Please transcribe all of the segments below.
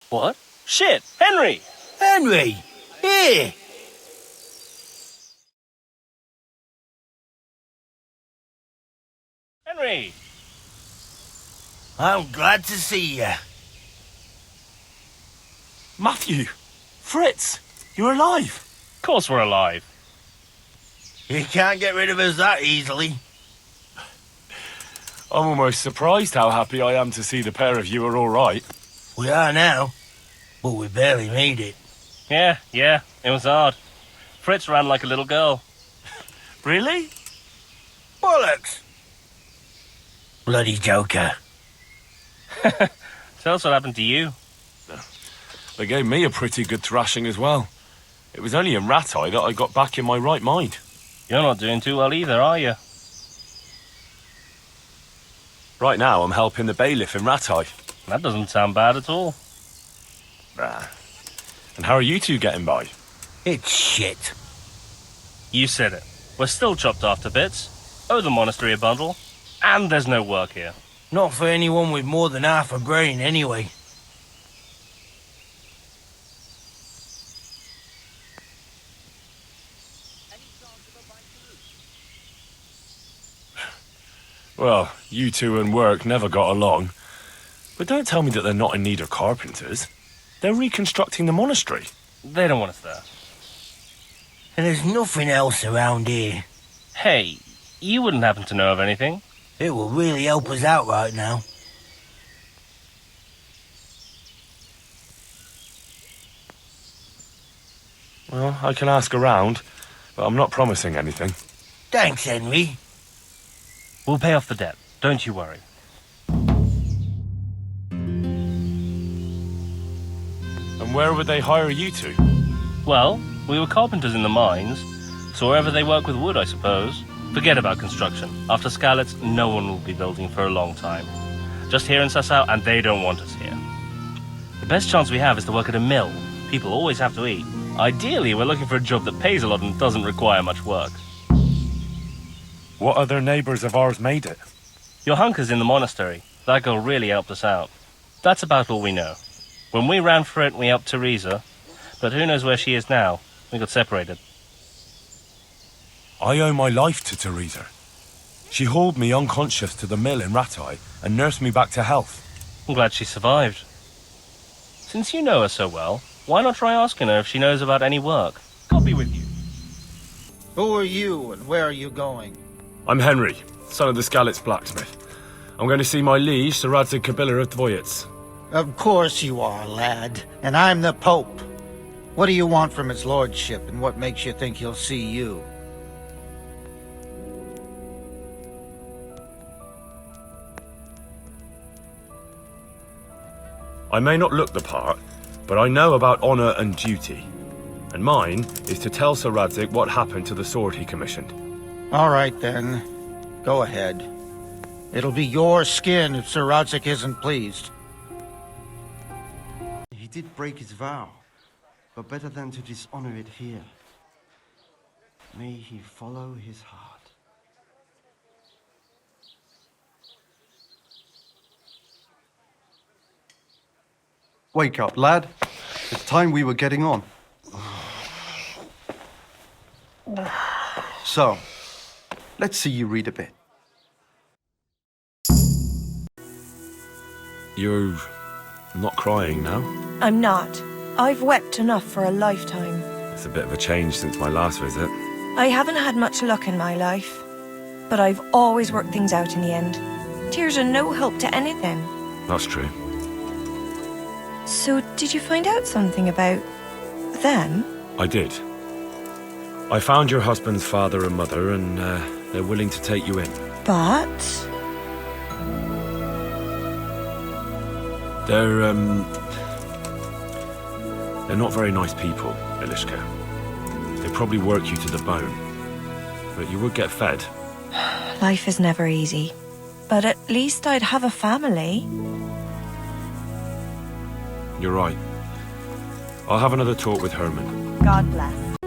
What? Shit! Henry! Henry! Here! Henry! I'm glad to see you. Matthew! Fritz! You're alive! Of course we're alive. You can't get rid of us that easily. I'm almost surprised how happy I am to see the pair of you are all right. We are now, but we barely made it. Yeah, it was hard. Fritz ran like a little girl. Really? Bollocks! Bloody joker. Tell us what happened to you. They gave me a pretty good thrashing as well. It was only in Rattay that I got back in my right mind. You're not doing too well either, are you? Right now I'm helping the bailiff in Rattay. That doesn't sound bad at all. And how are you two getting by? It's shit. You said it. We're still chopped off to bits. Owe the monastery a bundle. And there's no work here. Not for anyone with more than half a brain, anyway. Well, you two and work never got along. But don't tell me that they're not in need of carpenters. They're reconstructing the monastery. They don't want us there. And there's nothing else around here. Hey, you wouldn't happen to know of anything? It will really help us out right now. Well, I can ask around, but I'm not promising anything. Thanks, Henry. We'll pay off the debt. Don't you worry. And where would they hire you to? Well, we were carpenters in the mines, so wherever they work with wood, I suppose. Forget about construction. After Skalitz, no one will be building for a long time. Just here in Sassau, and they don't want us here. The best chance we have is to work at a mill. People always have to eat. Ideally, we're looking for a job that pays a lot and doesn't require much work. What other neighbours of ours made it? Your hunker's in the monastery. That girl really helped us out. That's about all we know. When we ran for it, we helped Teresa, but who knows where she is now? We got separated. I owe my life to Teresa. She hauled me unconscious to the mill in Rattay and nursed me back to health. I'm glad she survived. Since you know her so well, why not try asking her if she knows about any work? God be with you. Who are you and where are you going? I'm Henry, son of the Skalitz blacksmith. I'm going to see my liege, Sir Radzig Kabiller of Dvoyitz. Of course you are, lad. And I'm the Pope. What do you want from his lordship, and what makes you think he'll see you? I may not look the part, but I know about honour and duty. And mine is to tell Sir Radzig what happened to the sword he commissioned. All right, then. Go ahead. It'll be your skin if Sir Radzig isn't pleased. He did break his vow, but better than to dishonor it here. May he follow his heart. Wake up, lad. It's time we were getting on. So, let's see you read a bit. You're not crying now? I'm not. I've wept enough for a lifetime. It's a bit of a change since my last visit. I haven't had much luck in my life, but I've always worked things out in the end. Tears are no help to anything. That's true. So, did you find out something about them? I did. I found your husband's father and mother, and they're willing to take you in. But... They're not very nice people, Ilishka. They probably work you to the bone. But you would get fed. Life is never easy. But at least I'd have a family. You're right. I'll have another talk with Herman. God bless.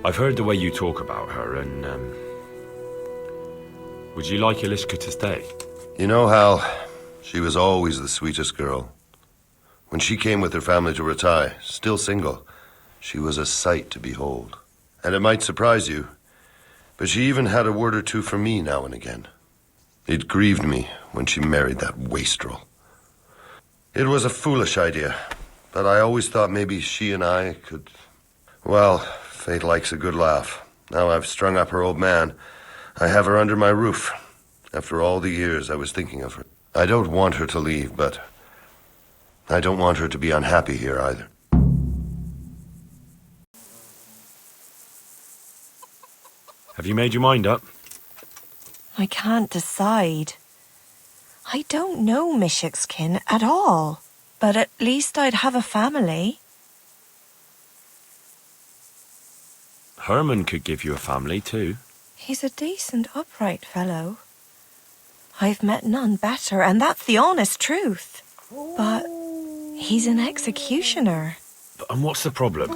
I've heard the way you talk about her, and would you like Ilishka to stay? You know, Hal, she was always the sweetest girl. When she came with her family to Ratai, still single, she was a sight to behold. And it might surprise you, but she even had a word or two for me now and again. It grieved me when she married that wastrel. It was a foolish idea, but I always thought maybe she and I could... Well, fate likes a good laugh. Now I've strung up her old man. I have her under my roof. After all the years I was thinking of her. I don't want her to leave, but I don't want her to be unhappy here either. Have you made your mind up? I can't decide. I don't know Mishik's kin at all, but at least I'd have a family. Herman could give you a family too. He's a decent, upright fellow. I've met none better, and that's the honest truth. But he's an executioner. And what's the problem?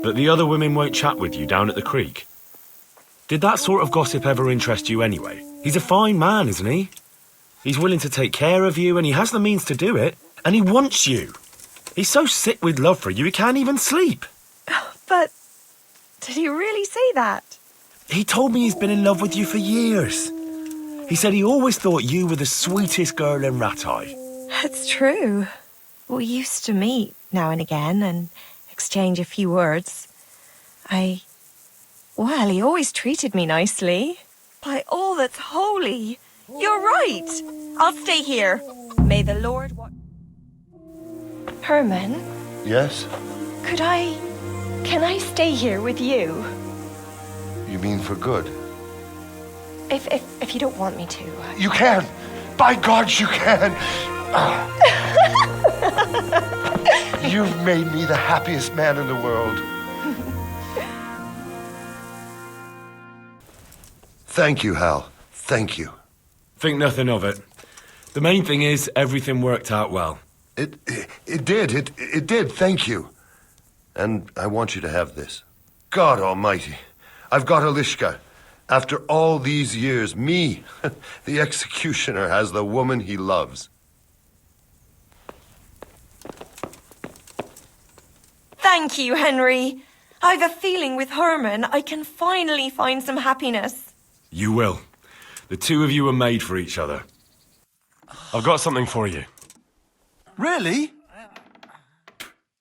That the other women won't chat with you down at the creek? Did that sort of gossip ever interest you anyway? He's a fine man, isn't he? He's willing to take care of you, and he has the means to do it. And he wants you. He's so sick with love for you, he can't even sleep. But did he really say that? He told me he's been in love with you for years. He said he always thought you were the sweetest girl in Ratai. It's true. We used to meet now and again and exchange a few words. Well, he always treated me nicely. By all that's holy, you're right. I'll stay here. May the Lord watch... Herman, Yes? can I stay here with you? You mean for good? If you don't want me to. You can! By God, you can! You've made me the happiest man in the world. Thank you, Hal. Thank you. Think nothing of it. The main thing is, everything worked out well. It did, thank you. And I want you to have this. God almighty, I've got Alishka. After all these years, me, the executioner, has the woman he loves. Thank you, Henry. I've a feeling with Herman I can finally find some happiness. You will. The two of you are made for each other. I've got something for you. Really?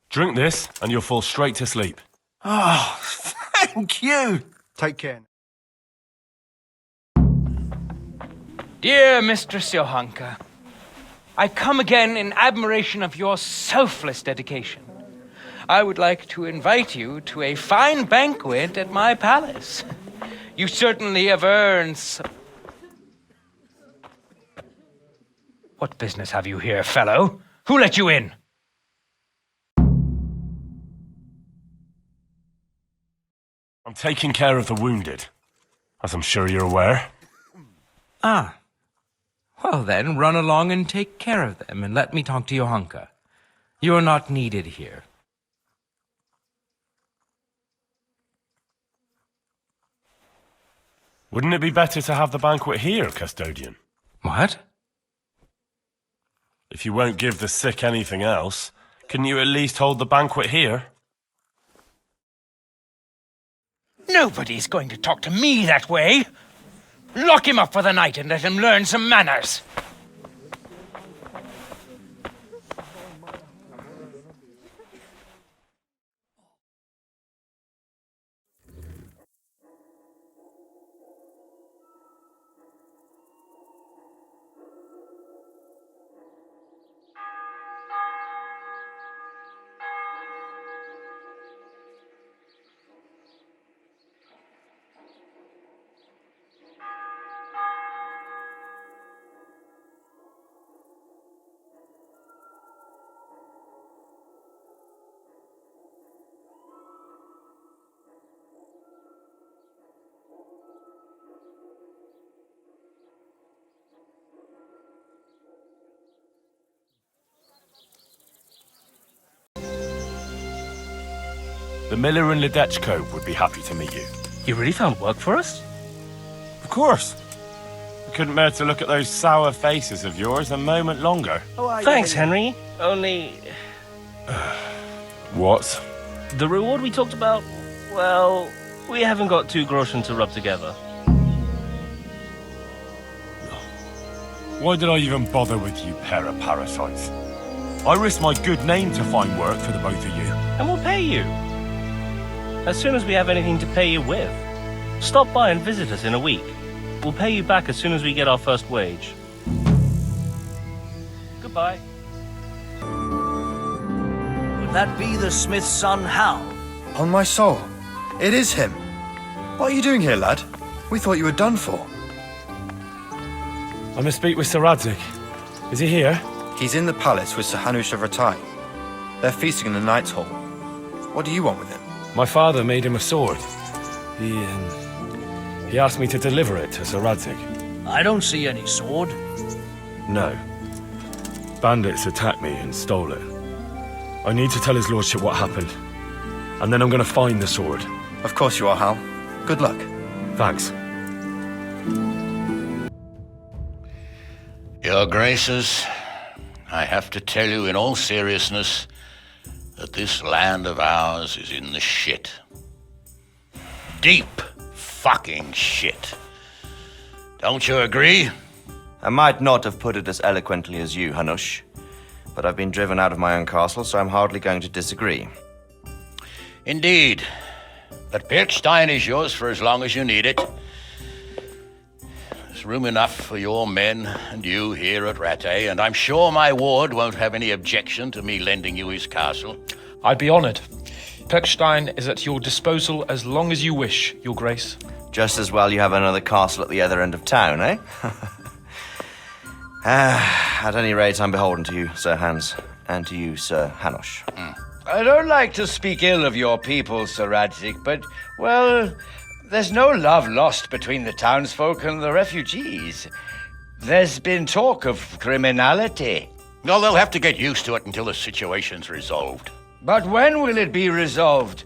Drink this, and you'll fall straight to sleep. Oh, thank you. Take care. Dear Mistress Johanka, I come again in admiration of your selfless dedication. I would like to invite you to a fine banquet at my palace. You certainly have earned some... What business have you here, fellow? Who let you in? I'm taking care of the wounded, as I'm sure you're aware. Ah. Well then, run along and take care of them, and let me talk to Johanka. You're not needed here. Wouldn't it be better to have the banquet here, custodian? What? If you won't give the sick anything else, can you at least hold the banquet here? Nobody's going to talk to me that way. Lock him up for the night and let him learn some manners. The miller and Ledechko would be happy to meet you. You really found work for us? Of course. I couldn't bear to look at those sour faces of yours a moment longer. Thanks, Henry. Only, What? The reward we talked about, well, we haven't got 2 groschen to rub together. Why did I even bother with you pair of parasites? I risked my good name to find work for the both of you. And we'll pay you. As soon as we have anything to pay you with. Stop by and visit us in a week. We'll pay you back as soon as we get our first wage. Goodbye. Would that be the smith's son, Hal? On my soul, it is him. What are you doing here, lad? We thought you were done for. I must speak with Sir Radzik. Is he here? He's in the palace with Sir Hanush of Ratai. They're feasting in the Knight's Hall. What do you want with him? My father made him a sword. He asked me to deliver it to Sir Radzik. I don't see any sword. No. Bandits attacked me and stole it. I need to tell his lordship what happened. And then I'm going to find the sword. Of course you are, Hal. Good luck. Thanks. Your Graces, I have to tell you in all seriousness that this land of ours is in the shit. Deep fucking shit. Don't you agree? I might not have put it as eloquently as you, Hanush, but I've been driven out of my own castle, so I'm hardly going to disagree. Indeed. But Birkstein is yours for as long as you need it. There's room enough for your men and you here at Rattay, and I'm sure my ward won't have any objection to me lending you his castle. I'd be honored. Pirkstein is at your disposal as long as you wish, Your Grace. Just as well you have another castle at the other end of town, eh? At any rate, I'm beholden to you, Sir Hans, and to you, Sir Hanush. I don't like to speak ill of your people, Sir Radzik, but, well, there's no love lost between the townsfolk and the refugees. There's been talk of criminality. Well, they'll have to get used to it until the situation's resolved. But when will it be resolved?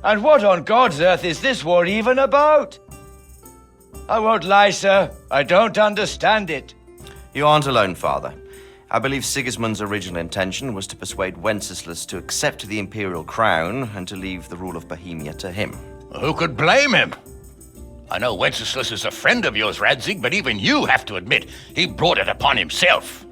And what on God's earth is this war even about? I won't lie, sir. I don't understand it. You aren't alone, Father. I believe Sigismund's original intention was to persuade Wenceslas to accept the imperial crown and to leave the rule of Bohemia to him. Who could blame him? I know Wenceslas is a friend of yours, Radzig, but even you have to admit he brought it upon himself.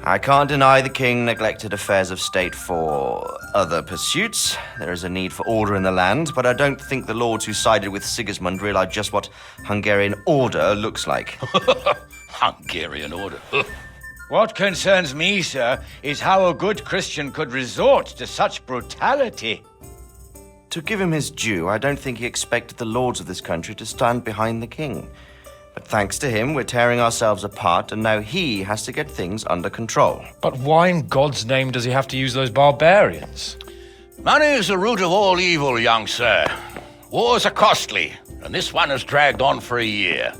I can't deny the king neglected affairs of state for other pursuits. There is a need for order in the land, but I don't think the lords who sided with Sigismund realized just what Hungarian order looks like. Hungarian order. What concerns me, sir, is how a good Christian could resort to such brutality. To give him his due, I don't think he expected the lords of this country to stand behind the king. But thanks to him, we're tearing ourselves apart, and now he has to get things under control. But why in God's name does he have to use those barbarians? Money is the root of all evil, young sir. Wars are costly, and this one has dragged on for a year.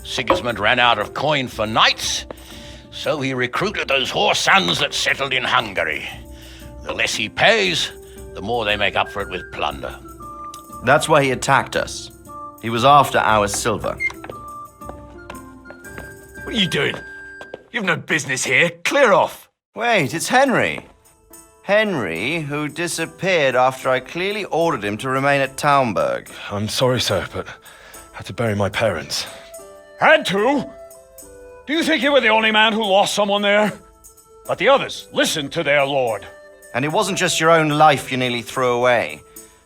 Sigismund ran out of coin for knights, so he recruited those whore sons that settled in Hungary. The less he pays, the more they make up for it with plunder. That's why he attacked us. He was after our silver. What are you doing? You've no business here. Clear off. Wait, it's Henry. Henry, who disappeared after I clearly ordered him to remain at Taumberg. I'm sorry, sir, but I had to bury my parents. Had to? Do you think you were the only man who lost someone there? But the others listened to their lord. And it wasn't just your own life you nearly threw away.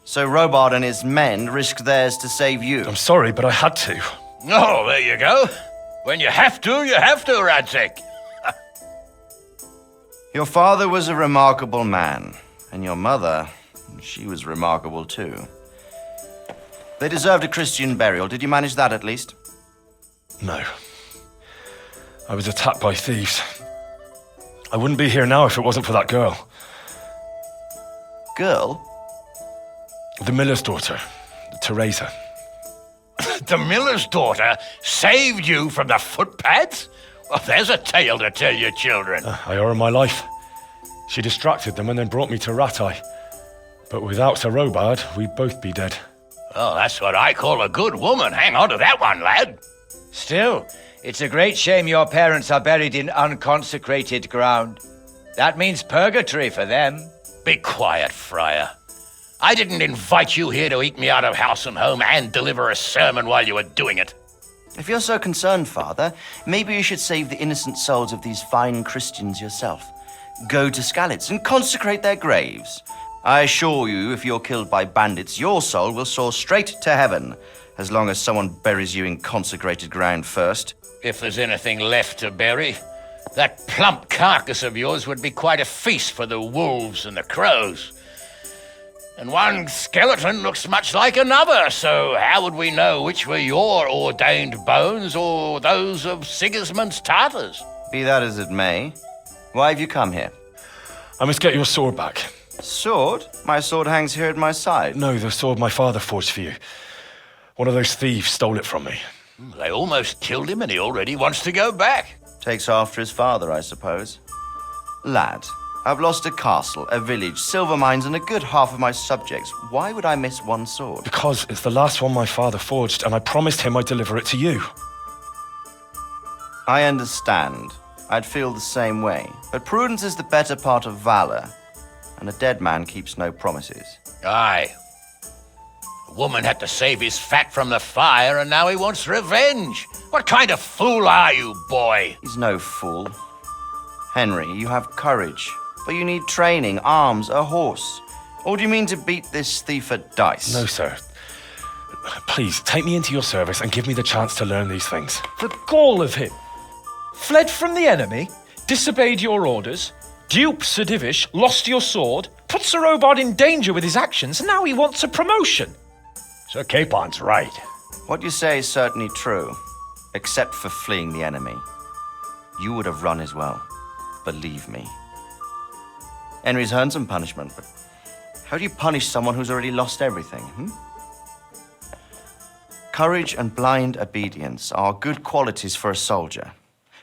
So Robard and his men risked theirs to save you. I'm sorry, but I had to. Oh, there you go. When you have to, Radzig. Your father was a remarkable man, and your mother, she was remarkable too. They deserved a Christian burial. Did you manage that at least? No. I was attacked by thieves. I wouldn't be here now if it wasn't for that girl. Girl? The miller's daughter, Teresa. The miller's daughter saved you from the footpads? Well, there's a tale to tell your children. I owe her my life. She distracted them and then brought me to Rattay. But without Sir Robard, we'd both be dead. Oh, that's what I call a good woman. Hang on to that one, lad. Still, it's a great shame your parents are buried in unconsecrated ground. That means purgatory for them. Be quiet, Friar. I didn't invite you here to eat me out of house and home and deliver a sermon while you were doing it. If you're so concerned, Father, maybe you should save the innocent souls of these fine Christians yourself. Go to Skalitz and consecrate their graves. I assure you, if you're killed by bandits, your soul will soar straight to heaven, as long as someone buries you in consecrated ground first. If there's anything left to bury, that plump carcass of yours would be quite a feast for the wolves and the crows. And one skeleton looks much like another, so how would we know which were your ordained bones or those of Sigismund's Tartars? Be that as it may, why have you come here? I must get your sword back. Sword? My sword hangs here at my side. No, the sword my father forged for you. One of those thieves stole it from me. They almost killed him and he already wants to go back. Takes after his father, I suppose. Lad, I've lost a castle, a village, silver mines, and a good half of my subjects. Why would I miss one sword? Because it's the last one my father forged, and I promised him I'd deliver it to you. I understand. I'd feel the same way. But prudence is the better part of valor, and a dead man keeps no promises. Aye. The woman had to save his fat from the fire, and now he wants revenge. What kind of fool are you, boy? He's no fool. Henry, you have courage, but you need training, arms, a horse. Or do you mean to beat this thief at dice? No, sir. Please, take me into your service and give me the chance to learn these things. The gall of him. Fled from the enemy, disobeyed your orders, duped Sir Divish, lost your sword, put Sir Robard in danger with his actions, and now he wants a promotion. Sir Capon's right. What you say is certainly true, except for fleeing the enemy. You would have run as well, believe me. Henry's earned some punishment, but how do you punish someone who's already lost everything, Courage and blind obedience are good qualities for a soldier,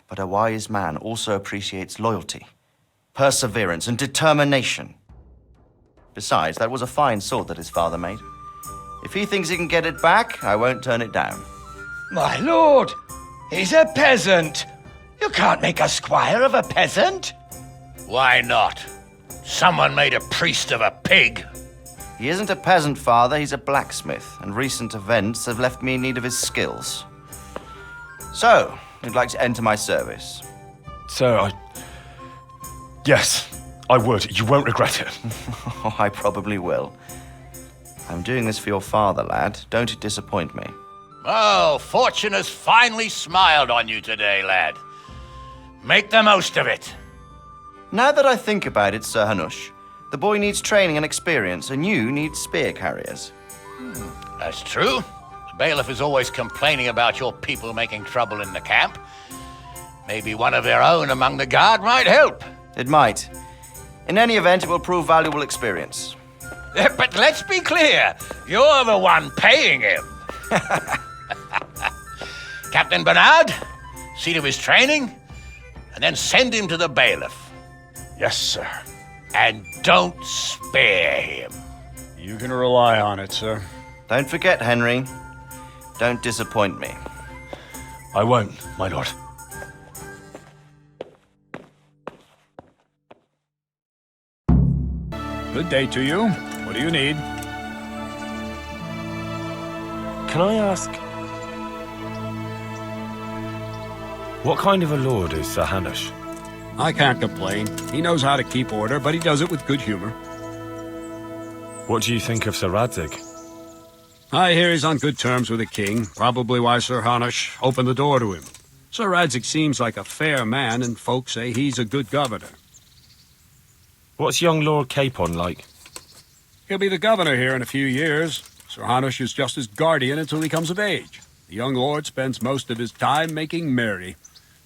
but a wise man also appreciates loyalty, perseverance, and determination. Besides, that was a fine sword that his father made. If he thinks he can get it back, I won't turn it down. My lord, he's a peasant. You can't make a squire of a peasant. Why not? Someone made a priest of a pig. He isn't a peasant, father, he's a blacksmith, and recent events have left me in need of his skills. So, you'd like to enter my service? Sir, Yes, I would. You won't regret it. Oh, I probably will. I'm doing this for your father, lad. Don't disappoint me. Oh, fortune has finally smiled on you today, lad. Make the most of it. Now that I think about it, Sir Hanush, the boy needs training and experience, and you need spear carriers. That's true. The bailiff is always complaining about your people making trouble in the camp. Maybe one of their own among the guard might help. It might. In any event, it will prove valuable experience. But let's be clear. You're the one paying him. Captain Bernard, see to his training, and then send him to the bailiff. Yes, sir. And don't spare him. You can rely on it, sir. Don't forget, Henry. Don't disappoint me. I won't, my lord. Good day to you. What do you need? Can I ask... what kind of a lord is Sir Hanush? I can't complain. He knows how to keep order, but he does it with good humor. What do you think of Sir Radzig? I hear he's on good terms with the king, probably why Sir Hanush opened the door to him. Sir Radzig seems like a fair man, and folks say he's a good governor. What's young Lord Capon like? He'll be the governor here in a few years. Sir Hanush is just his guardian until he comes of age. The young lord spends most of his time making merry.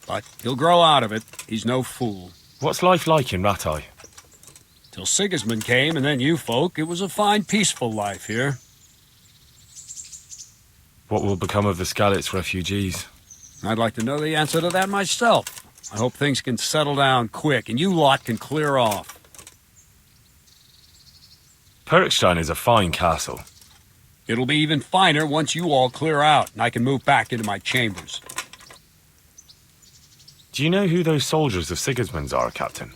But he'll grow out of it. He's no fool. What's life like in Rattay? Till Sigismund came, and then you folk, it was a fine, peaceful life here. What will become of the Skalitz refugees? I'd like to know the answer to that myself. I hope things can settle down quick, and you lot can clear off. Perkstein is a fine castle. It'll be even finer once you all clear out, and I can move back into my chambers. Do you know who those soldiers of Sigismund's are, Captain?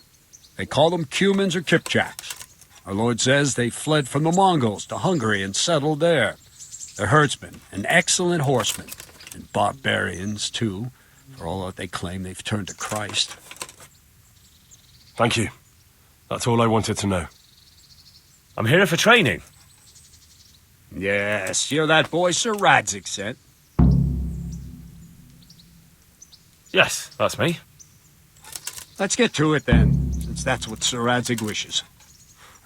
They call them Cumans or Kipchaks. Our Lord says they fled from the Mongols to Hungary and settled there. They're herdsmen and excellent horsemen, and barbarians, too, for all that they claim they've turned to Christ. Thank you. That's all I wanted to know. I'm here for training. Yes, you're that boy Sir Radzig sent. Yes, that's me. Let's get to it then, since that's what Sir Radzig wishes.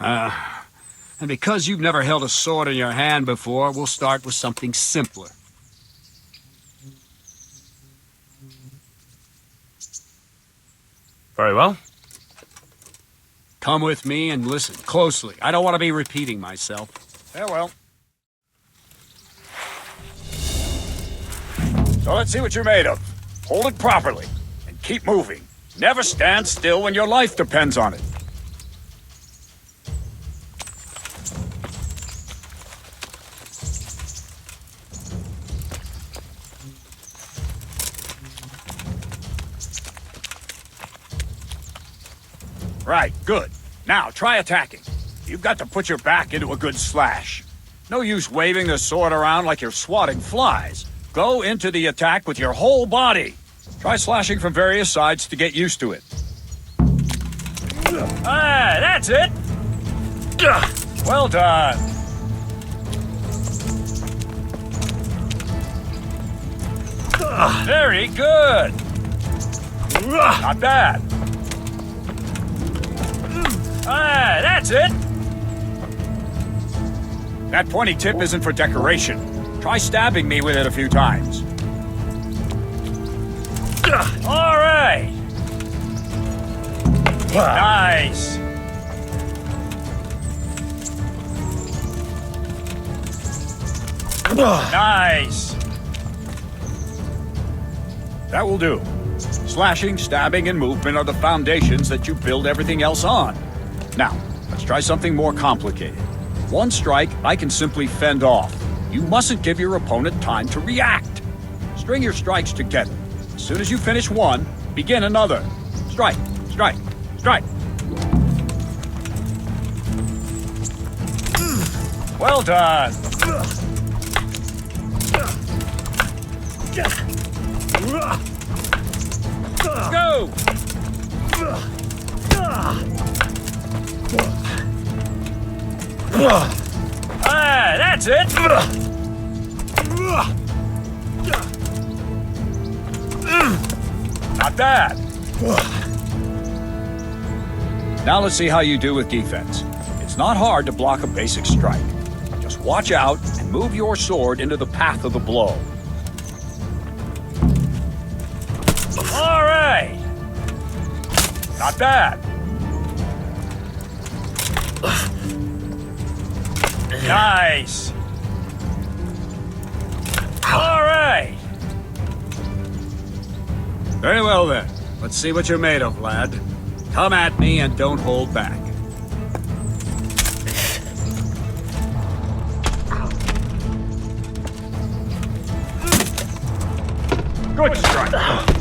And because you've never held a sword in your hand before, we'll start with something simpler. Very well. Come with me and listen closely. I don't want to be repeating myself. Farewell. So let's see what you're made of. Hold it properly, and keep moving. Never stand still when your life depends on it. Right, good. Now, try attacking. You've got to put your back into a good slash. No use waving the sword around like you're swatting flies. Go into the attack with your whole body. Try slashing from various sides to get used to it. Ah, that's it! Well done. Very good. Not bad. Ah, that's it! That pointy tip isn't for decoration. Try stabbing me with it a few times. All right! Nice! Nice! That will do. Slashing, stabbing, and movement are the foundations that you build everything else on. Now, let's try something more complicated. One strike, I can simply fend off. You mustn't give your opponent time to react. String your strikes together. As soon as you finish one, begin another. Strike, strike, strike. Well done. Go! Ah, that's it! Not bad. Now let's see how you do with defense. It's not hard to block a basic strike. Just watch out and move your sword into the path of the blow. All right! Not bad. Nice! All right! Very well then. Let's see what you're made of, lad. Come at me and don't hold back. Good strike!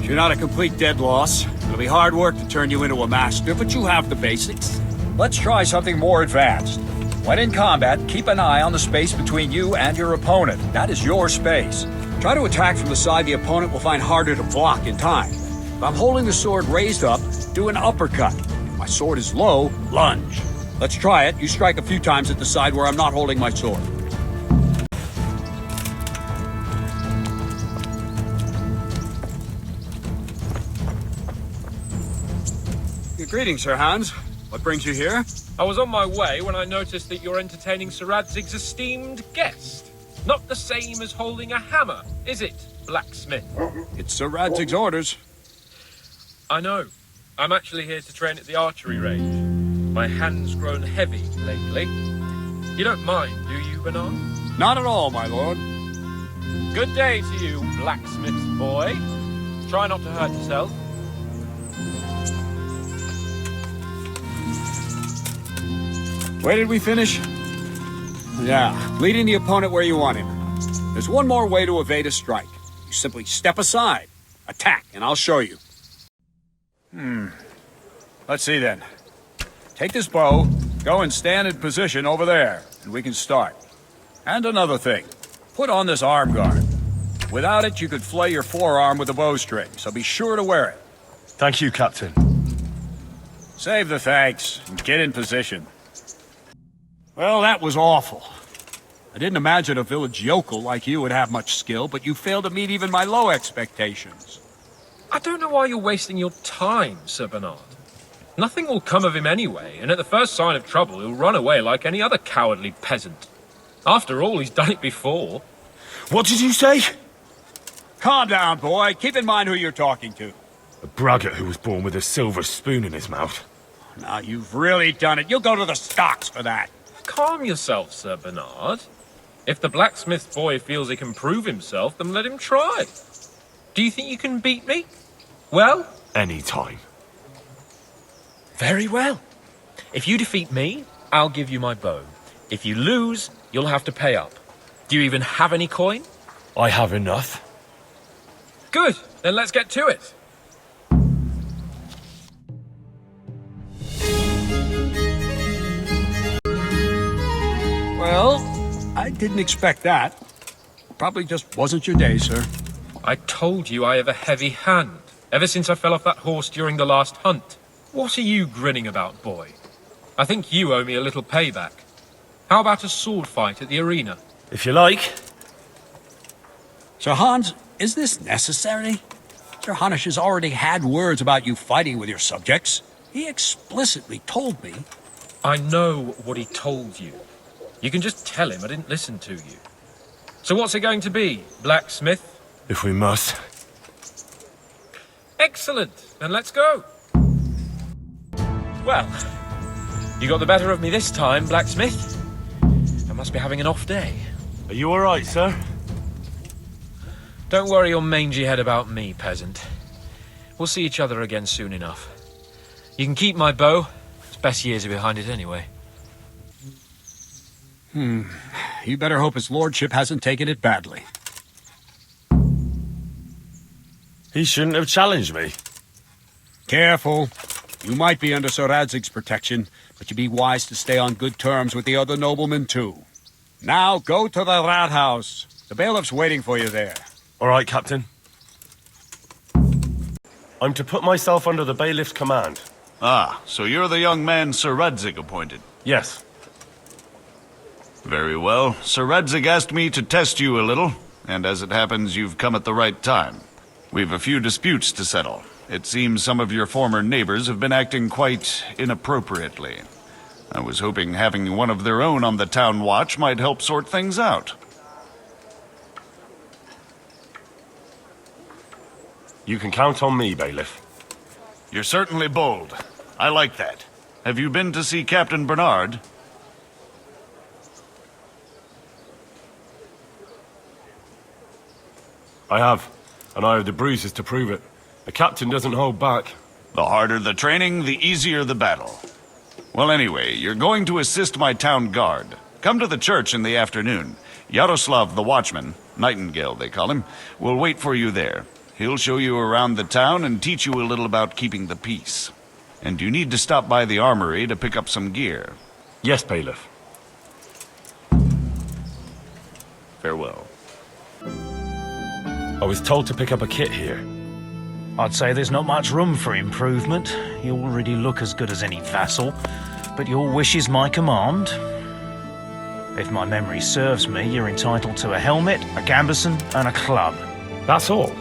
You're not a complete dead loss. It'll be hard work to turn you into a master, but you have the basics. Let's try something more advanced. When in combat, keep an eye on the space between you and your opponent. That is your space. Try to attack from the side the opponent will find harder to block in time. If I'm holding the sword raised up, do an uppercut. If my sword is low, lunge. Let's try it. You strike a few times at the side where I'm not holding my sword. Greetings, Sir Hans. What brings you here? I was on my way when I noticed that you're entertaining Sir Radzig's esteemed guest. Not the same as holding a hammer, is it, blacksmith? It's Sir Radzig's orders. I know. I'm actually here to train at the archery range. My hand's grown heavy lately. You don't mind, do you, Bernard? Not at all, my lord. Good day to you, blacksmith's boy. Try not to hurt yourself. Where did we finish? Yeah, leading the opponent where you want him. There's one more way to evade a strike. You simply step aside, attack, and I'll show you. Let's see then. Take this bow, go and stand in position over there, and we can start. And another thing, put on this arm guard. Without it, you could flay your forearm with a bowstring, so be sure to wear it. Thank you, Captain. Save the thanks, and get in position. Well, that was awful. I didn't imagine a village yokel like you would have much skill, but you failed to meet even my low expectations. I don't know why you're wasting your time, Sir Bernard. Nothing will come of him anyway, and at the first sign of trouble, he'll run away like any other cowardly peasant. After all, he's done it before. What did you say? Calm down, boy. Keep in mind who you're talking to. A braggart who was born with a silver spoon in his mouth. Now, you've really done it. You'll go to the stocks for that. Calm yourself, Sir Bernard. If the blacksmith boy feels he can prove himself, then let him try. Do you think you can beat me? Well? Any time. Very well. If you defeat me, I'll give you my bow. If you lose, you'll have to pay up. Do you even have any coin? I have enough. Good, then let's get to it. Well, I didn't expect that. Probably just wasn't your day, sir. I told you I have a heavy hand, ever since I fell off that horse during the last hunt. What are you grinning about, boy? I think you owe me a little payback. How about a sword fight at the arena? If you like. Sir Hans, is this necessary? Sir Hanush has already had words about you fighting with your subjects. He explicitly told me. I know what he told you. You can just tell him I didn't listen to you. So what's it going to be, blacksmith? If we must. Excellent, then let's go. Well, you got the better of me this time, blacksmith. I must be having an off day. Are you all right, sir? Don't worry your mangy head about me, peasant. We'll see each other again soon enough. You can keep my bow. Its best years are behind it anyway. You better hope his lordship hasn't taken it badly. He shouldn't have challenged me. Careful. You might be under Sir Radzig's protection, but you'd be wise to stay on good terms with the other noblemen, too. Now, go to the rat house. The bailiff's waiting for you there. All right, Captain. I'm to put myself under the bailiff's command. Ah, so you're the young man Sir Radzig appointed? Yes. Very well. Sir Radzig asked me to test you a little, and as it happens, you've come at the right time. We've a few disputes to settle. It seems some of your former neighbors have been acting quite inappropriately. I was hoping having one of their own on the town watch might help sort things out. You can count on me, bailiff. You're certainly bold. I like that. Have you been to see Captain Bernard? I have, and I have the bruises to prove it. The captain doesn't hold back. The harder the training, the easier the battle. Well, anyway, you're going to assist my town guard. Come to the church in the afternoon. Yaroslav the watchman, Nightingale they call him, will wait for you there. He'll show you around the town and teach you a little about keeping the peace. And you need to stop by the armory to pick up some gear. Yes, bailiff. Farewell. I was told to pick up a kit here. I'd say there's not much room for improvement. You already look as good as any vassal, but your wish is my command. If my memory serves me, you're entitled to a helmet, a gambeson, and a club. That's all.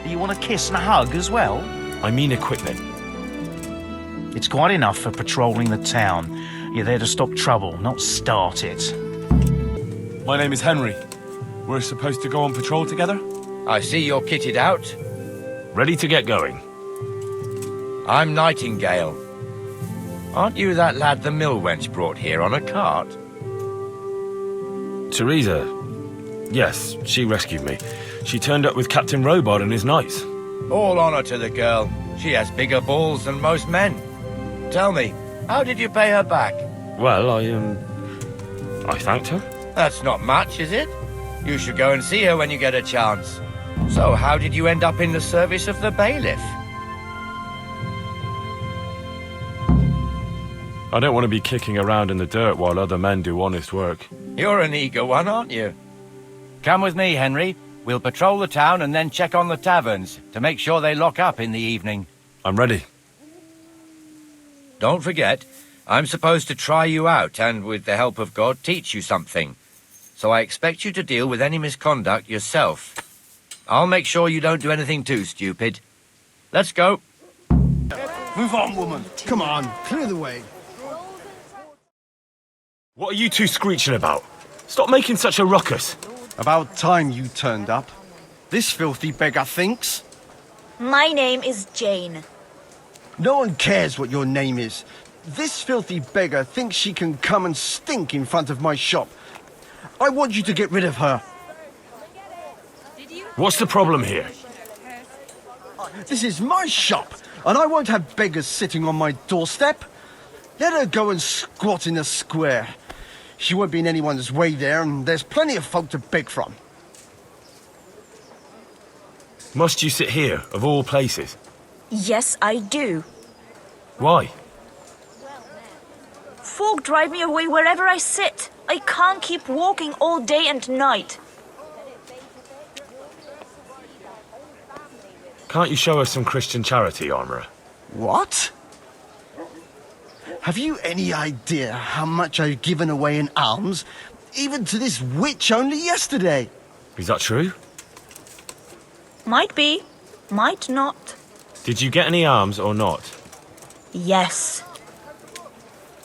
Do you want a kiss and a hug as well? I mean equipment. It's quite enough for patrolling the town. You're there to stop trouble, not start it. My name is Henry. We're supposed to go on patrol together? I see you're kitted out. Ready to get going. I'm Nightingale. Aren't you that lad the mill wench brought here on a cart? Teresa. Yes, she rescued me. She turned up with Captain Robard and his knights. All honor to the girl. She has bigger balls than most men. Tell me, how did you pay her back? Well, I thanked her. That's not much, is it? You should go and see her when you get a chance. So, how did you end up in the service of the bailiff? I don't want to be kicking around in the dirt while other men do honest work. You're an eager one, aren't you? Come with me, Henry. We'll patrol the town and then check on the taverns to make sure they lock up in the evening. I'm ready. Don't forget, I'm supposed to try you out and, with the help of God, teach you something. So I expect you to deal with any misconduct yourself. I'll make sure you don't do anything too stupid. Let's go. Move on, woman. Come on, clear the way. What are you two screeching about? Stop making such a ruckus. About time you turned up. This filthy beggar thinks. My name is Jane. No one cares what your name is. This filthy beggar thinks she can come and stink in front of my shop. I want you to get rid of her. What's the problem here? This is my shop, and I won't have beggars sitting on my doorstep. Let her go and squat in the square. She won't be in anyone's way there, and there's plenty of folk to beg from. Must you sit here, of all places? Yes, I do. Why? Folk drive me away wherever I sit. I can't keep walking all day and night. Can't you show us some Christian charity, Armourer? What? Have you any idea how much I've given away in alms, even to this witch only yesterday? Is that true? Might be, might not. Did you get any alms or not? Yes.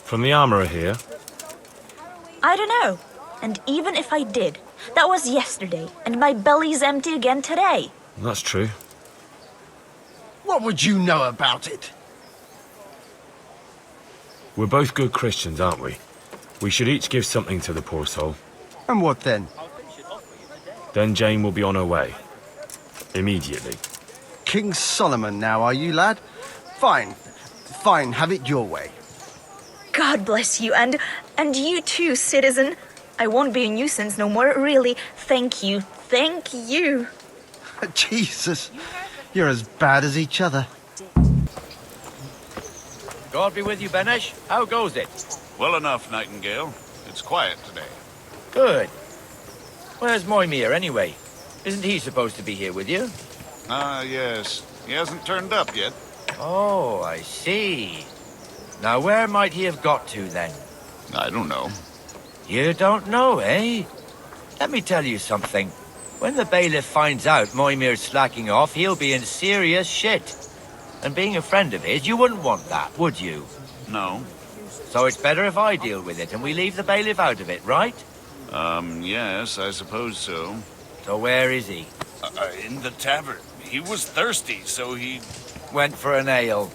From the Armourer here? I don't know. And even if I did, that was yesterday, and my belly's empty again today. That's true. What would you know about it? We're both good Christians, aren't we? We should each give something to the poor soul. And what then? Then Jane will be on her way. Immediately. King Solomon now, are you, lad? Fine. Fine, have it your way. God bless you, and you too, citizen. I won't be a nuisance no more, really. Thank you. Thank you. Jesus, you're as bad as each other. God be with you, Benesh. How goes it? Well enough, Nightingale. It's quiet today. Good. Where's Moimir, anyway? Isn't he supposed to be here with you? Ah, yes. He hasn't turned up yet. Oh, I see. Now, where might he have got to, then? I don't know. You don't know, eh? Let me tell you something. When the bailiff finds out Moimir's slacking off, he'll be in serious shit. And being a friend of his, you wouldn't want that, would you? No. So it's better if I deal with it and we leave the bailiff out of it, right? Yes, I suppose so. So where is he? In the tavern. He was thirsty, so he... Went for an ale.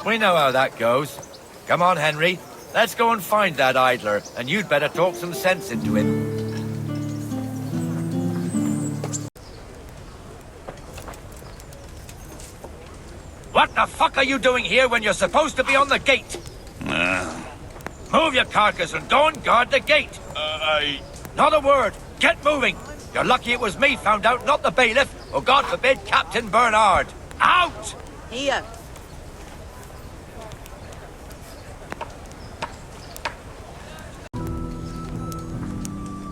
We know how that goes. Come on, Henry. Let's go and find that idler, and you'd better talk some sense into him. What the fuck are you doing here when you're supposed to be on the gate? Move your carcass and go and guard the gate. Not a word. Get moving. You're lucky it was me found out, not the bailiff, or God forbid, Captain Bernard. Out! Here.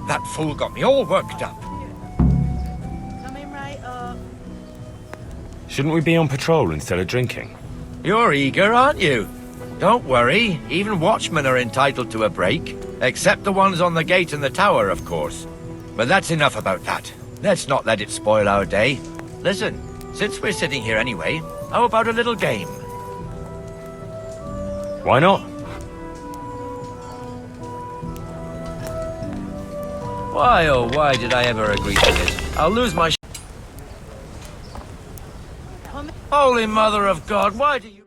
That fool got me all worked up. Coming right up. Shouldn't we be on patrol instead of drinking? You're eager, aren't you? Don't worry, even watchmen are entitled to a break. Except the ones on the gate and the tower, of course. But that's enough about that. Let's not let it spoil our day. Listen, since we're sitting here anyway, how about a little game? Why not? Why, oh, why did I ever agree to this? I'll lose my... Holy Mother of God, why do you...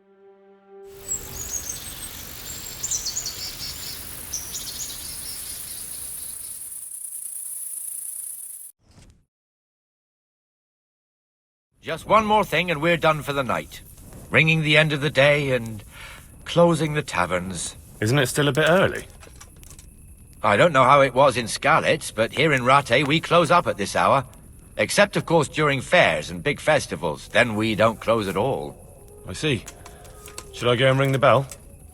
Just one more thing and we're done for the night. Ringing the end of the day and closing the taverns. Isn't it still a bit early? I don't know how it was in Skalitz, but here in Rattay we close up at this hour. Except, of course, during fairs and big festivals. Then we don't close at all. I see. Should I go and ring the bell?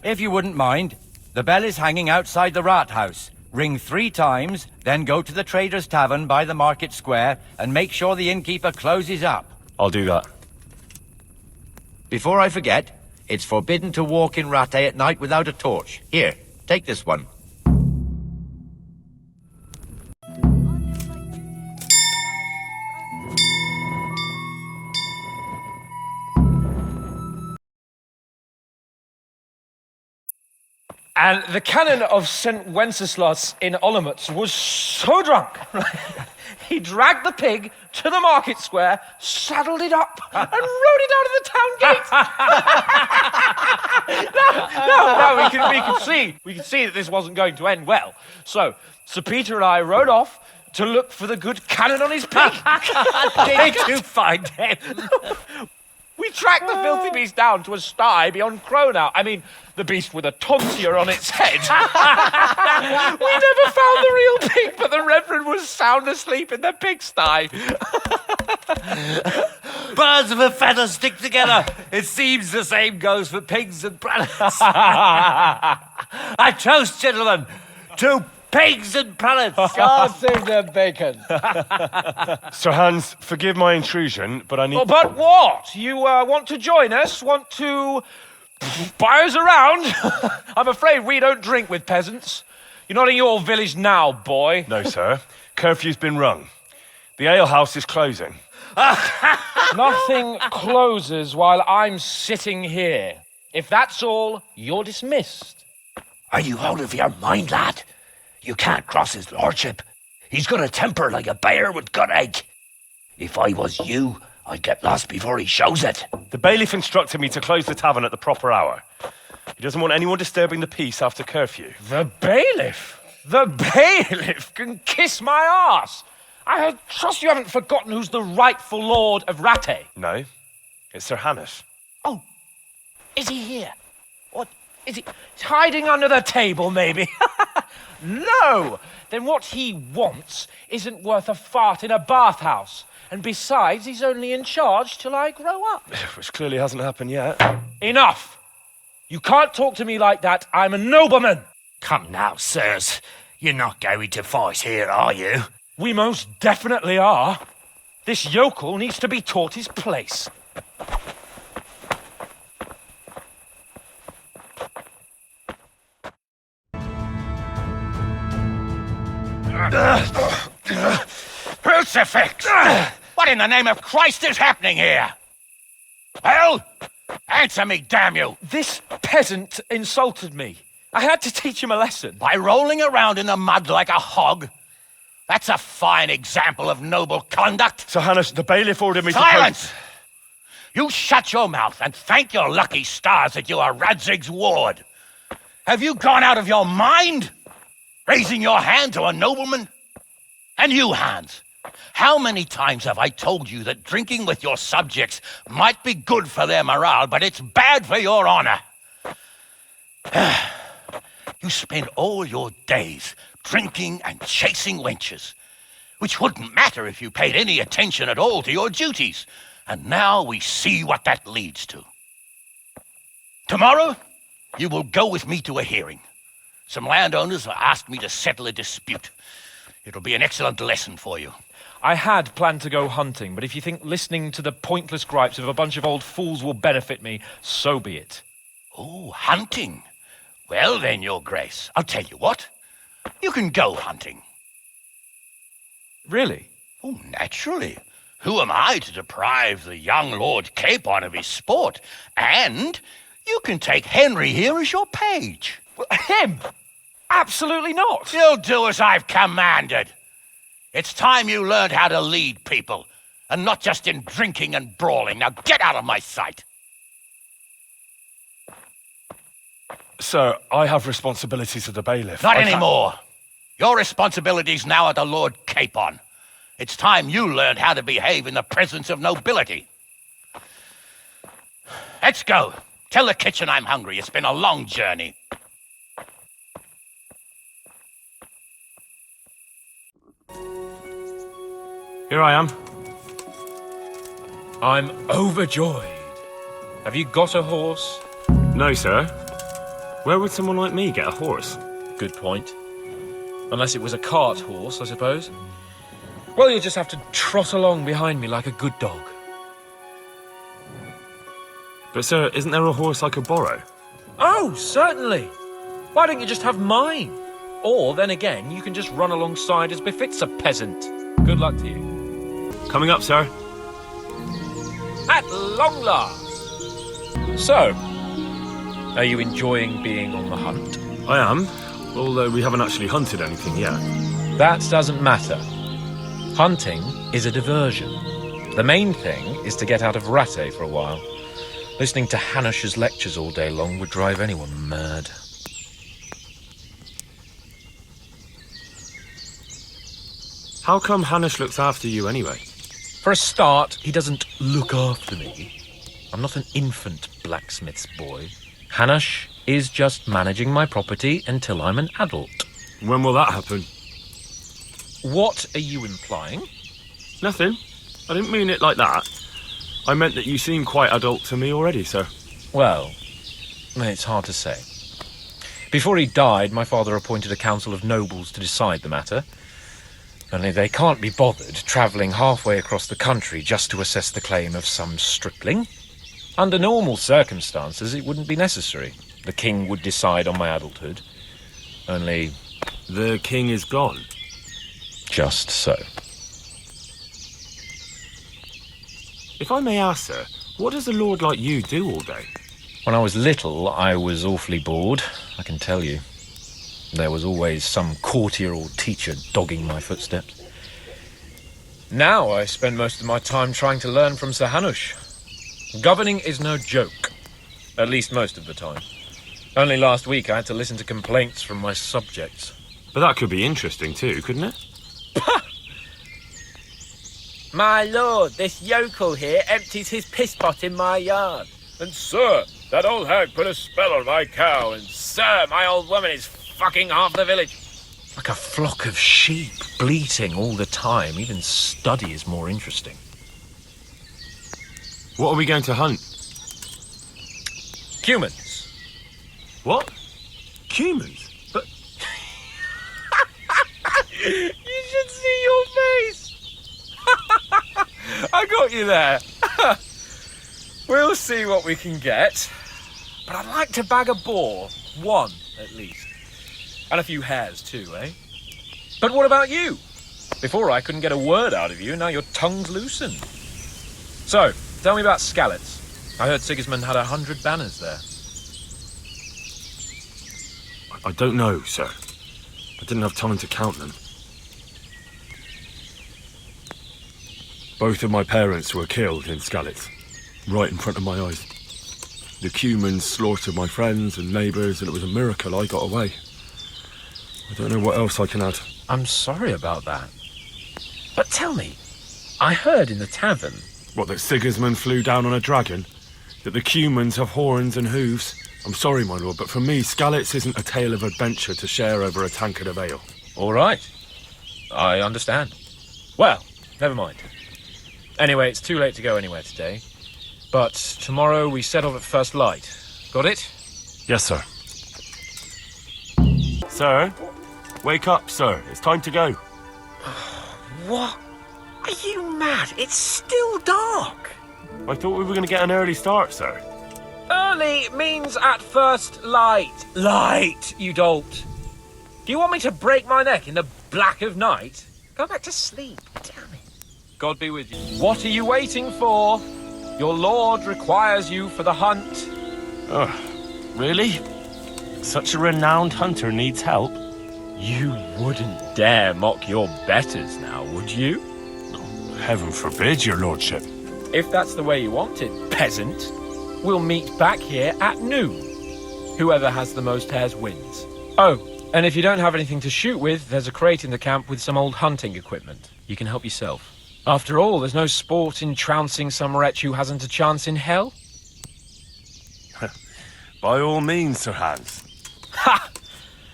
If you wouldn't mind. The bell is hanging outside the Rathaus. Ring 3 times, then go to the Trader's Tavern by the Market Square and make sure the innkeeper closes up. I'll do that. Before I forget, it's forbidden to walk in Rattay at night without a torch. Here, take this one. And the canon of St. Wenceslas in Olomouc was so drunk, he dragged the pig to the market square, saddled it up, and rode it out of the town gate. we could see that this wasn't going to end well. So, Sir Peter and I rode off to look for the good canon on his pig. Did you find him? We tracked the filthy beast down to a sty beyond Cronau. I mean, the beast with a tonsure on its head. We never found the real pig, but the Reverend was sound asleep in the pigsty. Birds of a feather stick together. It seems the same goes for pigs and planets. I toast, gentlemen, to pigs and planets. God save the bacon. Sir Hans, forgive my intrusion, but I need... Oh, but what? You want to join us? Want to buy us around? I'm afraid we don't drink with peasants. You're not in your village now, boy. No, sir. Curfew's been rung. The alehouse is closing. Nothing closes while I'm sitting here. If that's all, you're dismissed. Are you out of your mind, lad? You can't cross his lordship. He's got a temper like a bear with gut ache. If I was you, I'd get lost before he shows it. The bailiff instructed me to close the tavern at the proper hour. He doesn't want anyone disturbing the peace after curfew. The bailiff? The bailiff can kiss my arse. I trust you haven't forgotten who's the rightful lord of Rattay. No, it's Sir Hamish. Oh, is he here? What, is he hiding under the table, maybe? No! Then what he wants isn't worth a fart in a bathhouse. And besides, he's only in charge till I grow up. Which clearly hasn't happened yet. Enough! You can't talk to me like that. I'm a nobleman. Come now, sirs. You're not going to fight here, are you? We most definitely are. This yokel needs to be taught his place. Crucifix! What in the name of Christ is happening here? Well, answer me, damn you! This peasant insulted me. I had to teach him a lesson. By rolling around in the mud like a hog? That's a fine example of noble conduct. Sir Hamish, the bailiff ordered me Silence! You shut your mouth and thank your lucky stars that you are Radzig's ward. Have you gone out of your mind? Raising your hand to a nobleman? And you, Hans, how many times have I told you that drinking with your subjects might be good for their morale, but it's bad for your honor? You spend all your days drinking and chasing wenches, which wouldn't matter if you paid any attention at all to your duties. And now we see what that leads to. Tomorrow, you will go with me to a hearing. Some landowners have asked me to settle a dispute. It'll be an excellent lesson for you. I had planned to go hunting, but if you think listening to the pointless gripes of a bunch of old fools will benefit me, so be it. Oh, hunting? Well then, Your Grace, I'll tell you what. You can go hunting. Really? Oh, naturally. Who am I to deprive the young Lord Capon of his sport? And You can take Henry here as your page. Him? Absolutely not. You'll do as I've commanded. It's time you learned how to lead people, and not just in drinking and brawling. Now get out of my sight. Sir, I have responsibilities as a bailiff. Not anymore. Your responsibilities now are the Lord Capon. It's time you learned how to behave in the presence of nobility. Let's go. Tell the kitchen I'm hungry. It's been a long journey. Here I am. I'm overjoyed. Have you got a horse? No, sir. Where would someone like me get a horse? Good point. Unless it was a cart horse, I suppose. Well, you'll just have to trot along behind me like a good dog. But, sir, isn't there a horse I could borrow? Oh, certainly. Why don't you just have mine? Or, then again, you can just run alongside as befits a peasant. Good luck to you. Coming up, sir. At long last. So, are you enjoying being on the hunt? I am, although we haven't actually hunted anything yet. That doesn't matter. Hunting is a diversion. The main thing is to get out of Rattay for a while. Listening to Hanush's lectures all day long would drive anyone mad. How come Hanush looks after you anyway? For a start, he doesn't look after me. I'm not an infant blacksmith's boy. Hanush is just managing my property until I'm an adult. When will that happen? What are you implying? Nothing. I didn't mean it like that. I meant that you seem quite adult to me already, sir. Well, it's hard to say. Before he died, my father appointed a council of nobles to decide the matter. Only they can't be bothered travelling halfway across the country just to assess the claim of some stripling. Under normal circumstances, it wouldn't be necessary. The king would decide on my adulthood. Only... The king is gone. Just so. If I may ask, sir, what does a lord like you do all day? When I was little, I was awfully bored, I can tell you. There was always some courtier or teacher dogging my footsteps. Now I spend most of my time trying to learn from Sir Hanush. Governing is no joke, at least most of the time. Only last week I had to listen to complaints from my subjects. But that could be interesting too, couldn't it? My lord, this yokel here empties his piss pot in my yard. And sir, that old hag put a spell on my cow, and Sir, my old woman is fucking half the village. like a flock of sheep bleating all the time. Even study is more interesting. What are we going to hunt? Humans. What? Humans? But... You should see your face. I got you there. We'll see what we can get. But I'd like to bag a boar. One, at least. And a few hares too, eh? But what about you? Before I couldn't get a word out of you, now your tongue's loosened. So, tell me about Skalitz. I heard Sigismund had 100 banners there. I don't know, sir. I didn't have time to count them. Both of my parents were killed in Skalitz, right in front of my eyes. The Cumans slaughtered my friends and neighbours, and it was a miracle I got away. I don't know what else I can add. I'm sorry about that. But tell me, I heard in the tavern... What, that Sigismund flew down on a dragon? That the Cumans have horns and hooves? I'm sorry, my lord, but for me, Skalitz isn't a tale of adventure to share over a tankard of ale. All right. I understand. Well, never mind. Anyway, it's too late to go anywhere today. But tomorrow we set off at first light. Got it? Yes, sir. Sir? Wake up, sir. It's time to go. What? Are you mad? It's still dark. I thought we were going to get an early start, sir. Early means at first light. Light, you dolt. Do you want me to break my neck in the black of night? Go back to sleep. Damn it. God be with you. What are you waiting for? Your lord requires you for the hunt. Oh, really? Such a renowned hunter needs help? You wouldn't dare mock your betters now, would you? Heaven forbid, your lordship. If that's the way you want it, peasant, we'll meet back here at noon. Whoever has the most hares wins. Oh, and if you don't have anything to shoot with, there's a crate in the camp with some old hunting equipment. You can help yourself. After all, there's no sport in trouncing some wretch who hasn't a chance in hell. By all means, Sir Hans. Ha!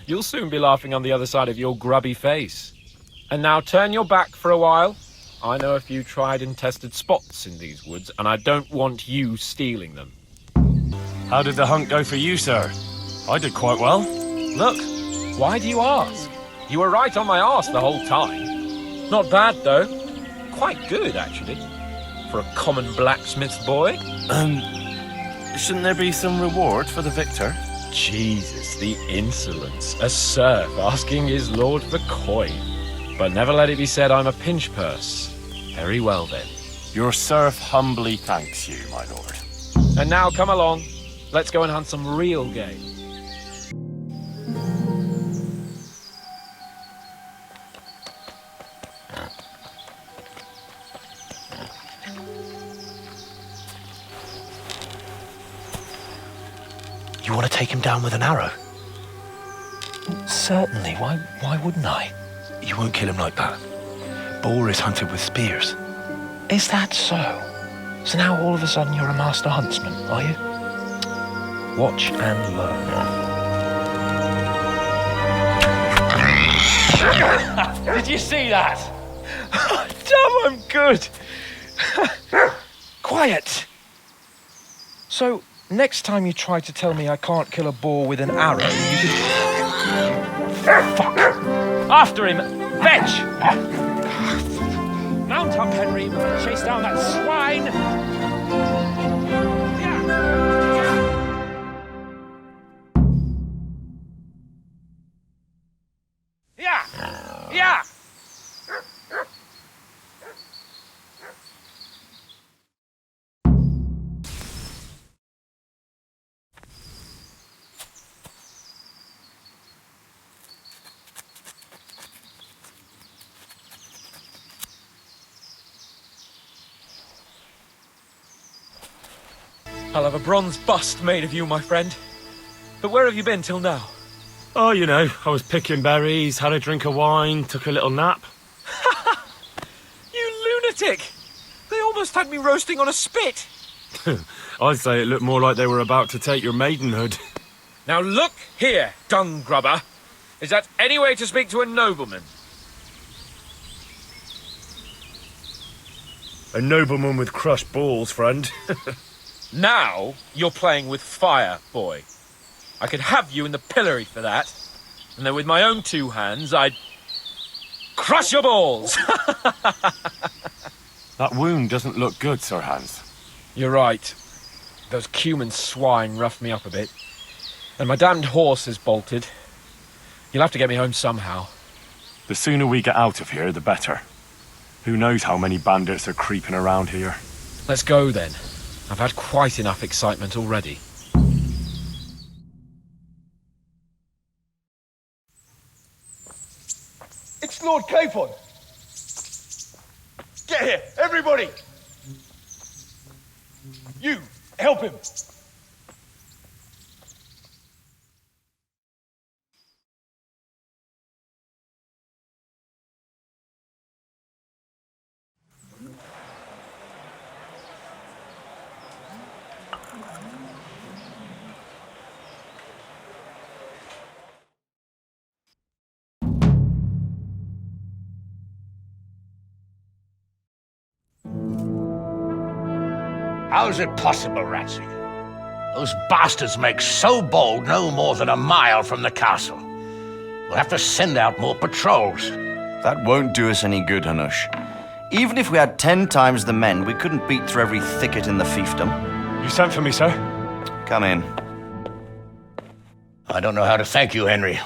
You'll soon be laughing on the other side of your grubby face. And now turn your back for a while. I know a few tried and tested spots in these woods, and I don't want you stealing them. How did the hunt go for you, sir? I did quite well. Look, why do you ask? You were right on my arse the whole time. Not bad, though. Quite good, actually. For a common blacksmith's boy. Shouldn't there be some reward for the victor? Jesus, the insolence. A serf asking his lord for coin. But never let it be said I'm a pinch purse. Very well, then. Your serf humbly thanks you, my lord. And now, come along. Let's go and hunt some real game. You want to take him down with an arrow? Certainly. Why wouldn't I? You won't kill him like that. Boar is hunted with spears. Is that so? So now all of a sudden you're a master huntsman, are you? Watch and learn. Did you see that? Damn, I'm good. Quiet. So, next time you try to tell me I can't kill a boar with an arrow, you can... Fuck! After him! Fetch! Mount up, Henry. We're going to chase down that swine! Yeah! Yeah! I'll have a bronze bust made of you, my friend. But where have you been till now? Oh, you know, I was picking berries, had a drink of wine, took a little nap. You lunatic! They almost had me roasting on a spit. I'd say it looked more like they were about to take your maidenhood. Now look here, dung grubber. Is that any way to speak to a nobleman? A nobleman with crushed balls, friend. Now you're playing with fire, boy. I could have you in the pillory for that. And then with my own two hands, I'd crush your balls. That wound doesn't look good, Sir Hans. You're right. Those Cuman swine roughed me up a bit. And my damned horse is bolted. You'll have to get me home somehow. The sooner we get out of here, the better. Who knows how many bandits are creeping around here. Let's go then. I've had quite enough excitement already. It's Lord Capon! Get here, everybody! You, help him! How's it possible, Ratsy? Those bastards make so bold no more than a mile from the castle. We'll have to send out more patrols. That won't do us any good, Hanush. Even if we had 10 times the men, we couldn't beat through every thicket in the fiefdom. You sent for me, sir? Come in. I don't know how to thank you, Henry.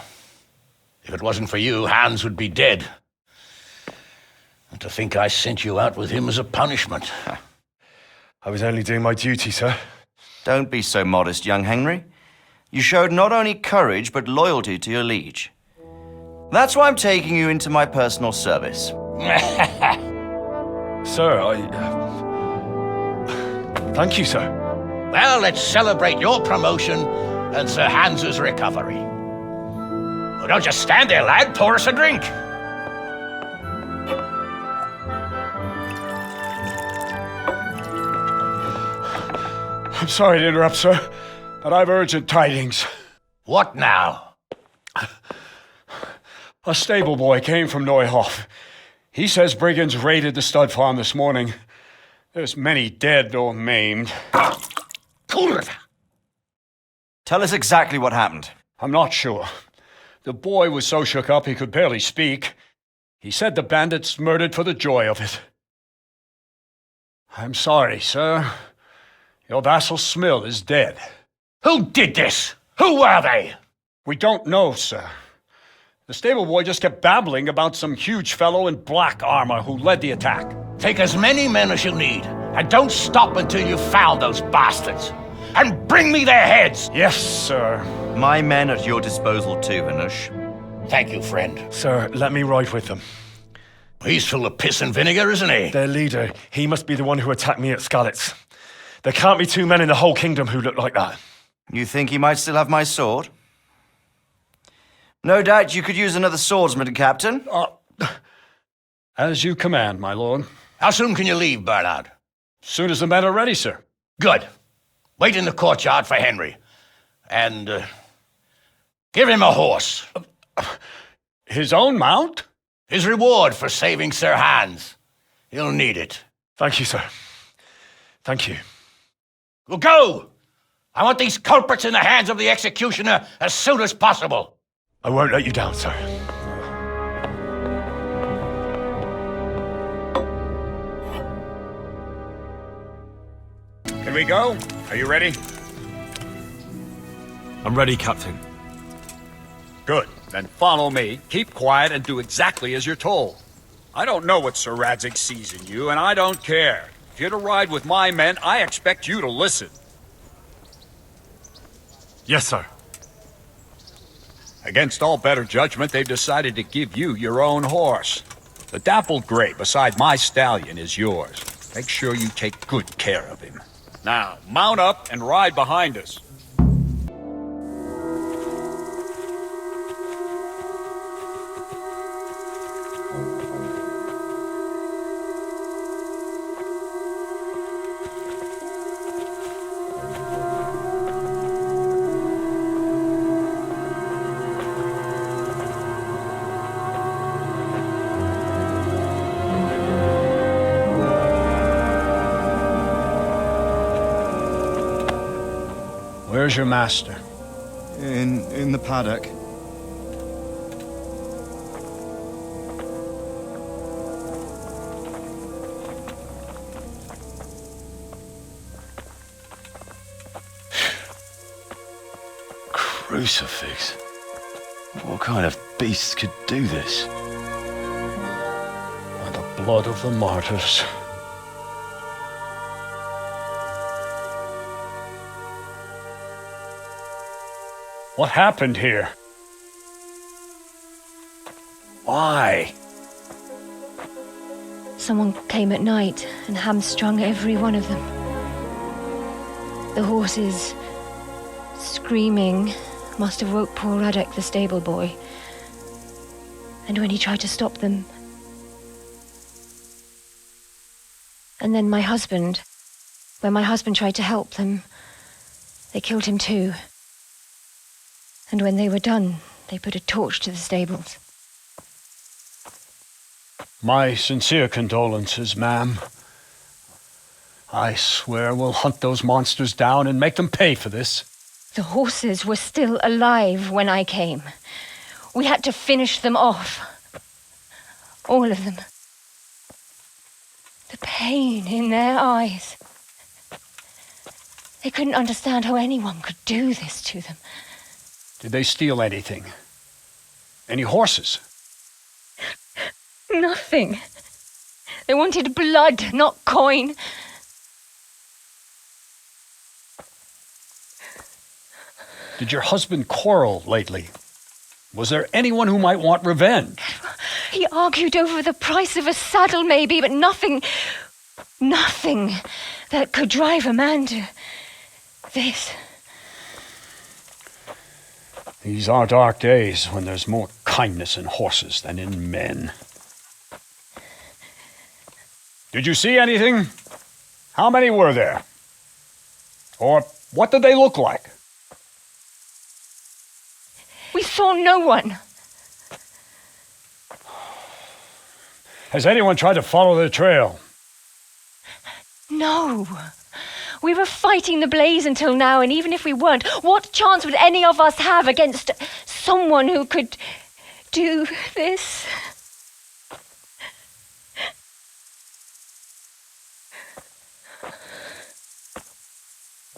If it wasn't for you, Hans would be dead. And to think I sent you out with him as a punishment. I was only doing my duty, sir. Don't be so modest, young Henry. You showed not only courage, but loyalty to your liege. That's why I'm taking you into my personal service. Sir, thank you, sir. Well, let's celebrate your promotion and Sir Hans's recovery. Well, don't just stand there, lad. Pour us a drink. I'm sorry to interrupt, sir, but I've urgent tidings. What now? A stable boy came from Neuhof. He says brigands raided the stud farm this morning. There's many dead or maimed. Tell us exactly what happened. I'm not sure. The boy was so shook up he could barely speak. He said the bandits murdered for the joy of it. I'm sorry, sir. Your vassal Smill is dead. Who did this? Who were they? We don't know, sir. The stable boy just kept babbling about some huge fellow in black armor who led the attack. Take as many men as you need, and don't stop until you've found those bastards. And bring me their heads! Yes, sir. My men at your disposal too, Hanush. Thank you, friend. Sir, let me ride with them. He's full of piss and vinegar, isn't he? Their leader, he must be the one who attacked me at Skalitz. There can't be two men in the whole kingdom who look like that. You think he might still have my sword? No doubt you could use another swordsman, Captain. As you command, my lord. How soon can you leave, Bernard? Soon as the men are ready, sir. Good. Wait in the courtyard for Henry. And, give him a horse. His own mount? His reward for saving Sir Hans. He'll need it. Thank you, sir. Thank you. Well, go! I want these culprits in the hands of the executioner as soon as possible. I won't let you down, sir. Can we go? Are you ready? I'm ready, Captain. Good. Then follow me. Keep quiet and do exactly as you're told. I don't know what Sir Radzig sees in you, and I don't care. If you're to ride with my men, I expect you to listen. Yes, sir. Against all better judgment, they've decided to give you your own horse. The dappled gray beside my stallion is yours. Make sure you take good care of him. Now, mount up and ride behind us. Where's your master? In the paddock. Crucifix. What kind of beast could do this? By the blood of the martyrs. What happened here? Why? Someone came at night and hamstrung every one of them. The horses, screaming, must have woke poor Radek, the stable boy. And when he tried to stop them... And then my husband... When my husband tried to help them, they killed him too. And when they were done, they put a torch to the stables. My sincere condolences, ma'am. I swear we'll hunt those monsters down and make them pay for this. The horses were still alive when I came. We had to finish them off. All of them. The pain in their eyes. They couldn't understand how anyone could do this to them. Did they steal anything? Any horses? Nothing. They wanted blood, not coin. Did your husband quarrel lately? Was there anyone who might want revenge? He argued over the price of a saddle, maybe, but nothing that could drive a man to this. These are dark days when there's more kindness in horses than in men. Did you see anything? How many were there? Or what did they look like? We saw no one. Has anyone tried to follow the trail? No. We were fighting the blaze until now, and even if we weren't, what chance would any of us have against someone who could do this?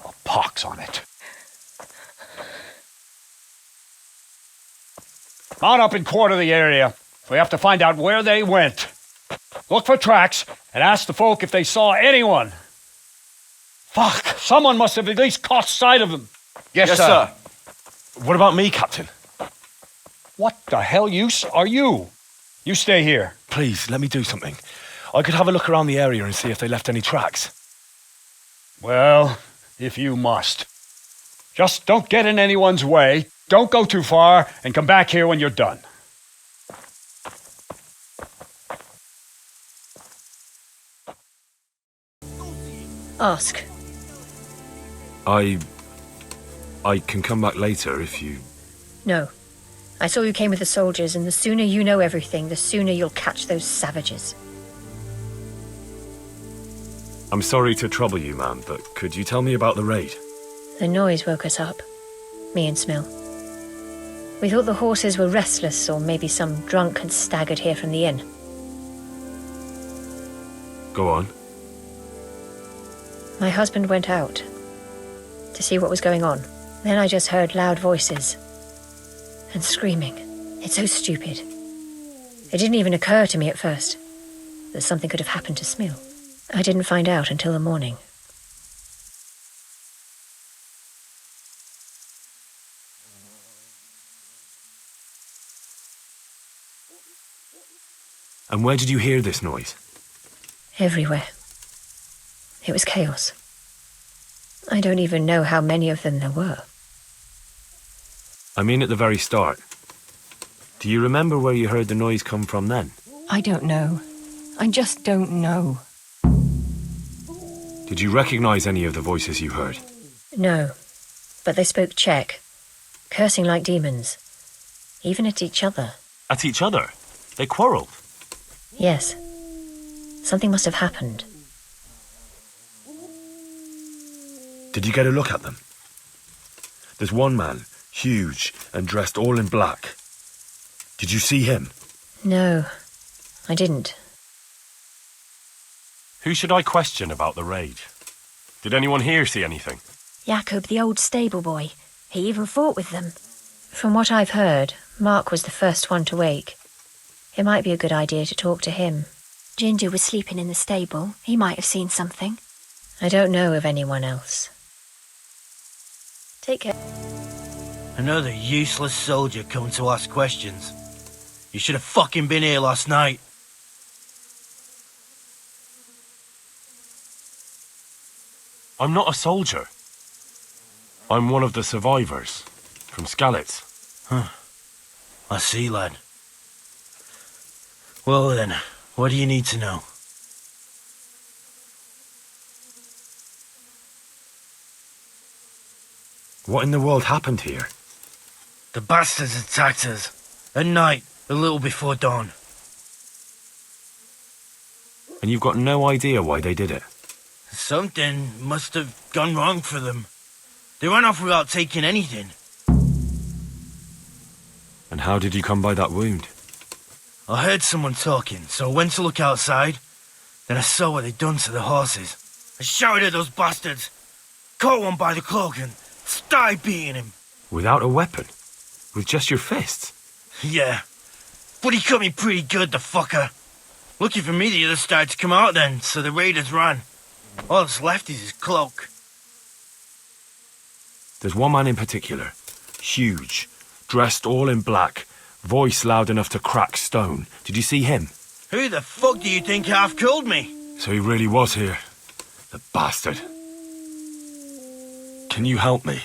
A pox on it. Mount up and quarter the area. We have to find out where they went. Look for tracks and ask the folk if they saw anyone. Fuck! Someone must have at least caught sight of them. Yes, sir. What about me, Captain? What the hell use are you? You stay here. Please, let me do something. I could have a look around the area and see if they left any tracks. Well, if you must. Just don't get in anyone's way, don't go too far, and come back here when you're done. Ask. I can come back later if you... No. I saw you came with the soldiers, and the sooner you know everything, the sooner you'll catch those savages. I'm sorry to trouble you, ma'am, but could you tell me about the raid? The noise woke us up. Me and Smill. We thought the horses were restless, or maybe some drunk had staggered here from the inn. Go on. My husband went out to see what was going on. Then I just heard loud voices and screaming. It's so stupid. It didn't even occur to me at first that something could have happened to Smill. I didn't find out until the morning. And where did you hear this noise? Everywhere. It was chaos. I don't even know how many of them there were. I mean at the very start. Do you remember where you heard the noise come from then? I don't know. I just don't know. Did you recognize any of the voices you heard? No, but they spoke Czech, cursing like demons, even at each other. At each other? They quarreled? Yes. Something must have happened. Did you get a look at them? There's one man, huge and dressed all in black. Did you see him? No, I didn't. Who should I question about the raid? Did anyone here see anything? Jacob, the old stable boy. He even fought with them. From what I've heard, Mark was the first one to wake. It might be a good idea to talk to him. Ginger was sleeping in the stable. He might have seen something. I don't know of anyone else. Take care. Another useless soldier coming to ask questions. You should have fucking been here last night. I'm not a soldier. I'm one of the survivors from Skalitz. Huh. I see, lad. Well then, what do you need to know? What in the world happened here? The bastards attacked us. At night, a little before dawn. And you've got no idea why they did it? Something must have gone wrong for them. They ran off without taking anything. And how did you come by that wound? I heard someone talking, so I went to look outside. Then I saw what they'd done to the horses. I shouted at those bastards, caught one by the cloak and started beating him. Without a weapon? With just your fists? Yeah, but he cut me pretty good, the fucker. Lucky for me, the others started to come out then, so the raiders ran. All that's left is his cloak. There's one man in particular. Huge. Dressed all in black. Voice loud enough to crack stone. Did you see him? Who the fuck do you think half killed me? So he really was here. The bastard. Can you help me?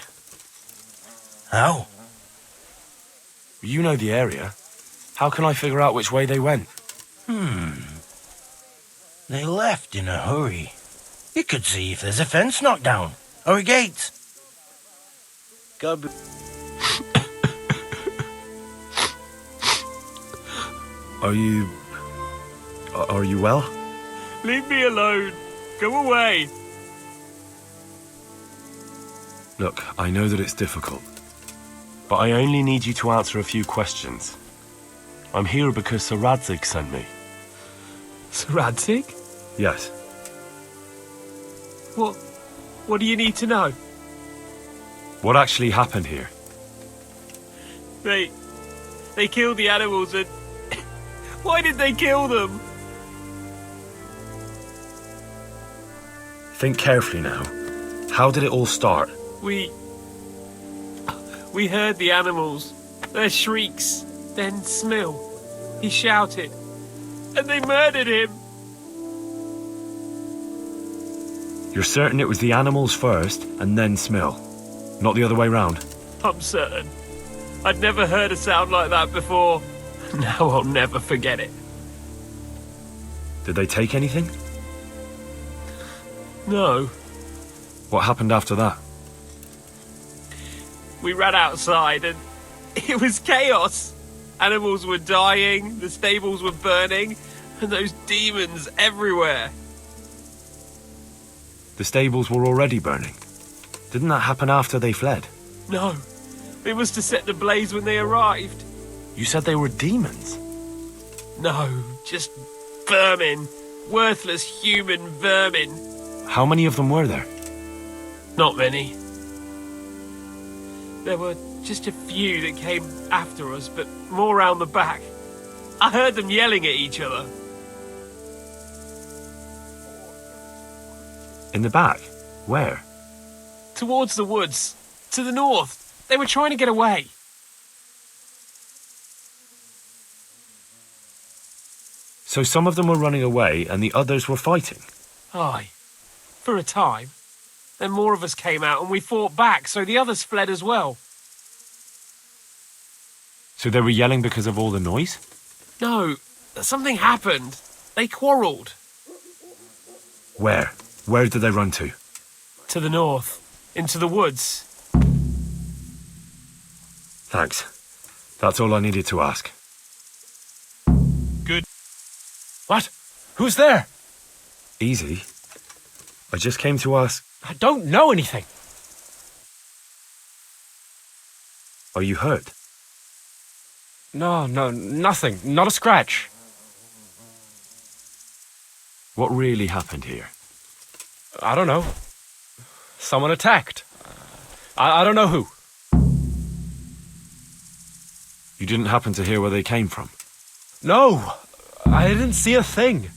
How? You know the area. How can I figure out which way they went? They left in a hurry. You could see if there's a fence knocked down. Or a gate. God be... Are you well? Leave me alone. Go away. Look, I know that it's difficult. But I only need you to answer a few questions. I'm here because Sir Radzig sent me. Sir Radzig? Yes. What do you need to know? What actually happened here? They killed the animals and... Why did they kill them? Think carefully now. How did it all start? We heard the animals, their shrieks, then Smill. He shouted, and they murdered him. You're certain it was the animals first, and then Smill? Not the other way round? I'm certain. I'd never heard a sound like that before. Now I'll never forget it. Did they take anything? No. What happened after that? We ran outside and it was chaos. Animals were dying, the stables were burning, and those demons everywhere. The stables were already burning. Didn't that happen after they fled? No. They must have set the blaze when they arrived. You said they were demons? No, just vermin. Worthless human vermin. How many of them were there? Not many. There were just a few that came after us, but more round the back. I heard them yelling at each other. In the back? Where? Towards the woods. To the north. They were trying to get away. So some of them were running away and the others were fighting? Aye. For a time. Then more of us came out and we fought back, so the others fled as well. So they were yelling because of all the noise? No, something happened. They quarrelled. Where? Where did they run to? To the north. Into the woods. Thanks. That's all I needed to ask. Good. What? Who's there? Easy. I just came to ask... I don't know anything. Are you hurt? No, nothing. Not a scratch. What really happened here? I don't know. Someone attacked. I don't know who. You didn't happen to hear where they came from? No, I didn't see a thing.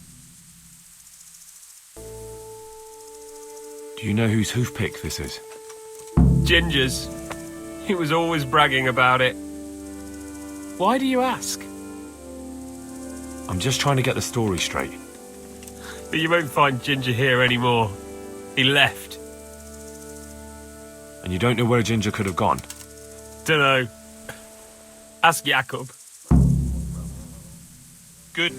Do you know whose hoofpick this is? Ginger's. He was always bragging about it. Why do you ask? I'm just trying to get the story straight. But you won't find Ginger here anymore. He left. And you don't know where Ginger could have gone? Dunno. Ask Jakob. Good.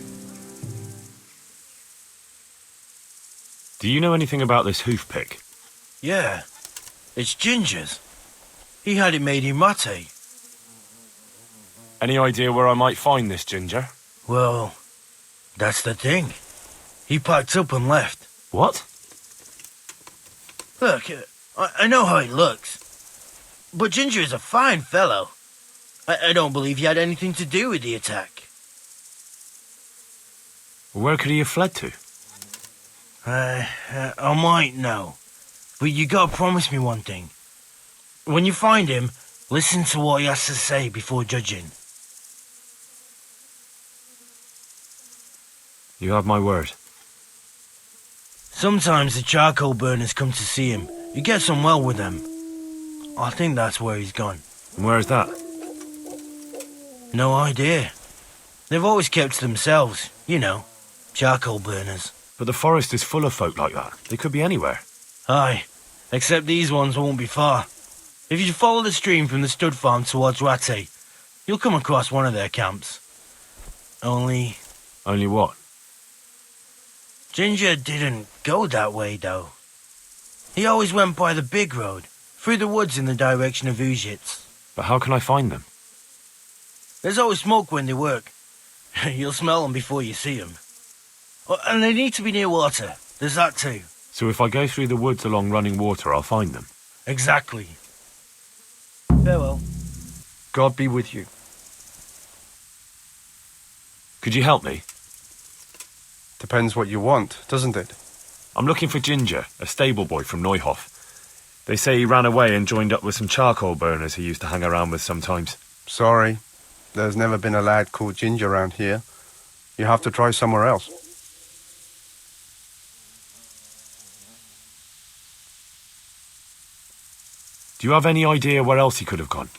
Do you know anything about this hoofpick? Yeah. It's Ginger's. He had it made in mate. Any idea where I might find this Ginger? Well, that's the thing. He packed up and left. What? Look, I know how he looks. But Ginger is a fine fellow. I don't believe he had anything to do with the attack. Where could he have fled to? I might know. But you gotta promise me one thing. When you find him, listen to what he has to say before judging. You have my word. Sometimes the charcoal burners come to see him. He gets on well with them. I think that's where he's gone. And where is that? No idea. They've always kept to themselves, you know, charcoal burners. But the forest is full of folk like that. They could be anywhere. Aye, except these ones won't be far. If you follow the stream from the stud farm towards Rate, you'll come across one of their camps. Only what? Ginger didn't go that way, though. He always went by the big road, through the woods in the direction of Ujits. But how can I find them? There's always smoke when they work. You'll smell them before you see them. Oh, and they need to be near water. There's that too. So if I go through the woods along running water, I'll find them? Exactly. Farewell. God be with you. Could you help me? Depends what you want, doesn't it? I'm looking for Ginger, a stable boy from Neuhof. They say he ran away and joined up with some charcoal burners he used to hang around with sometimes. Sorry, there's never been a lad called Ginger around here. You have to try somewhere else. Do you have any idea where else he could have gone?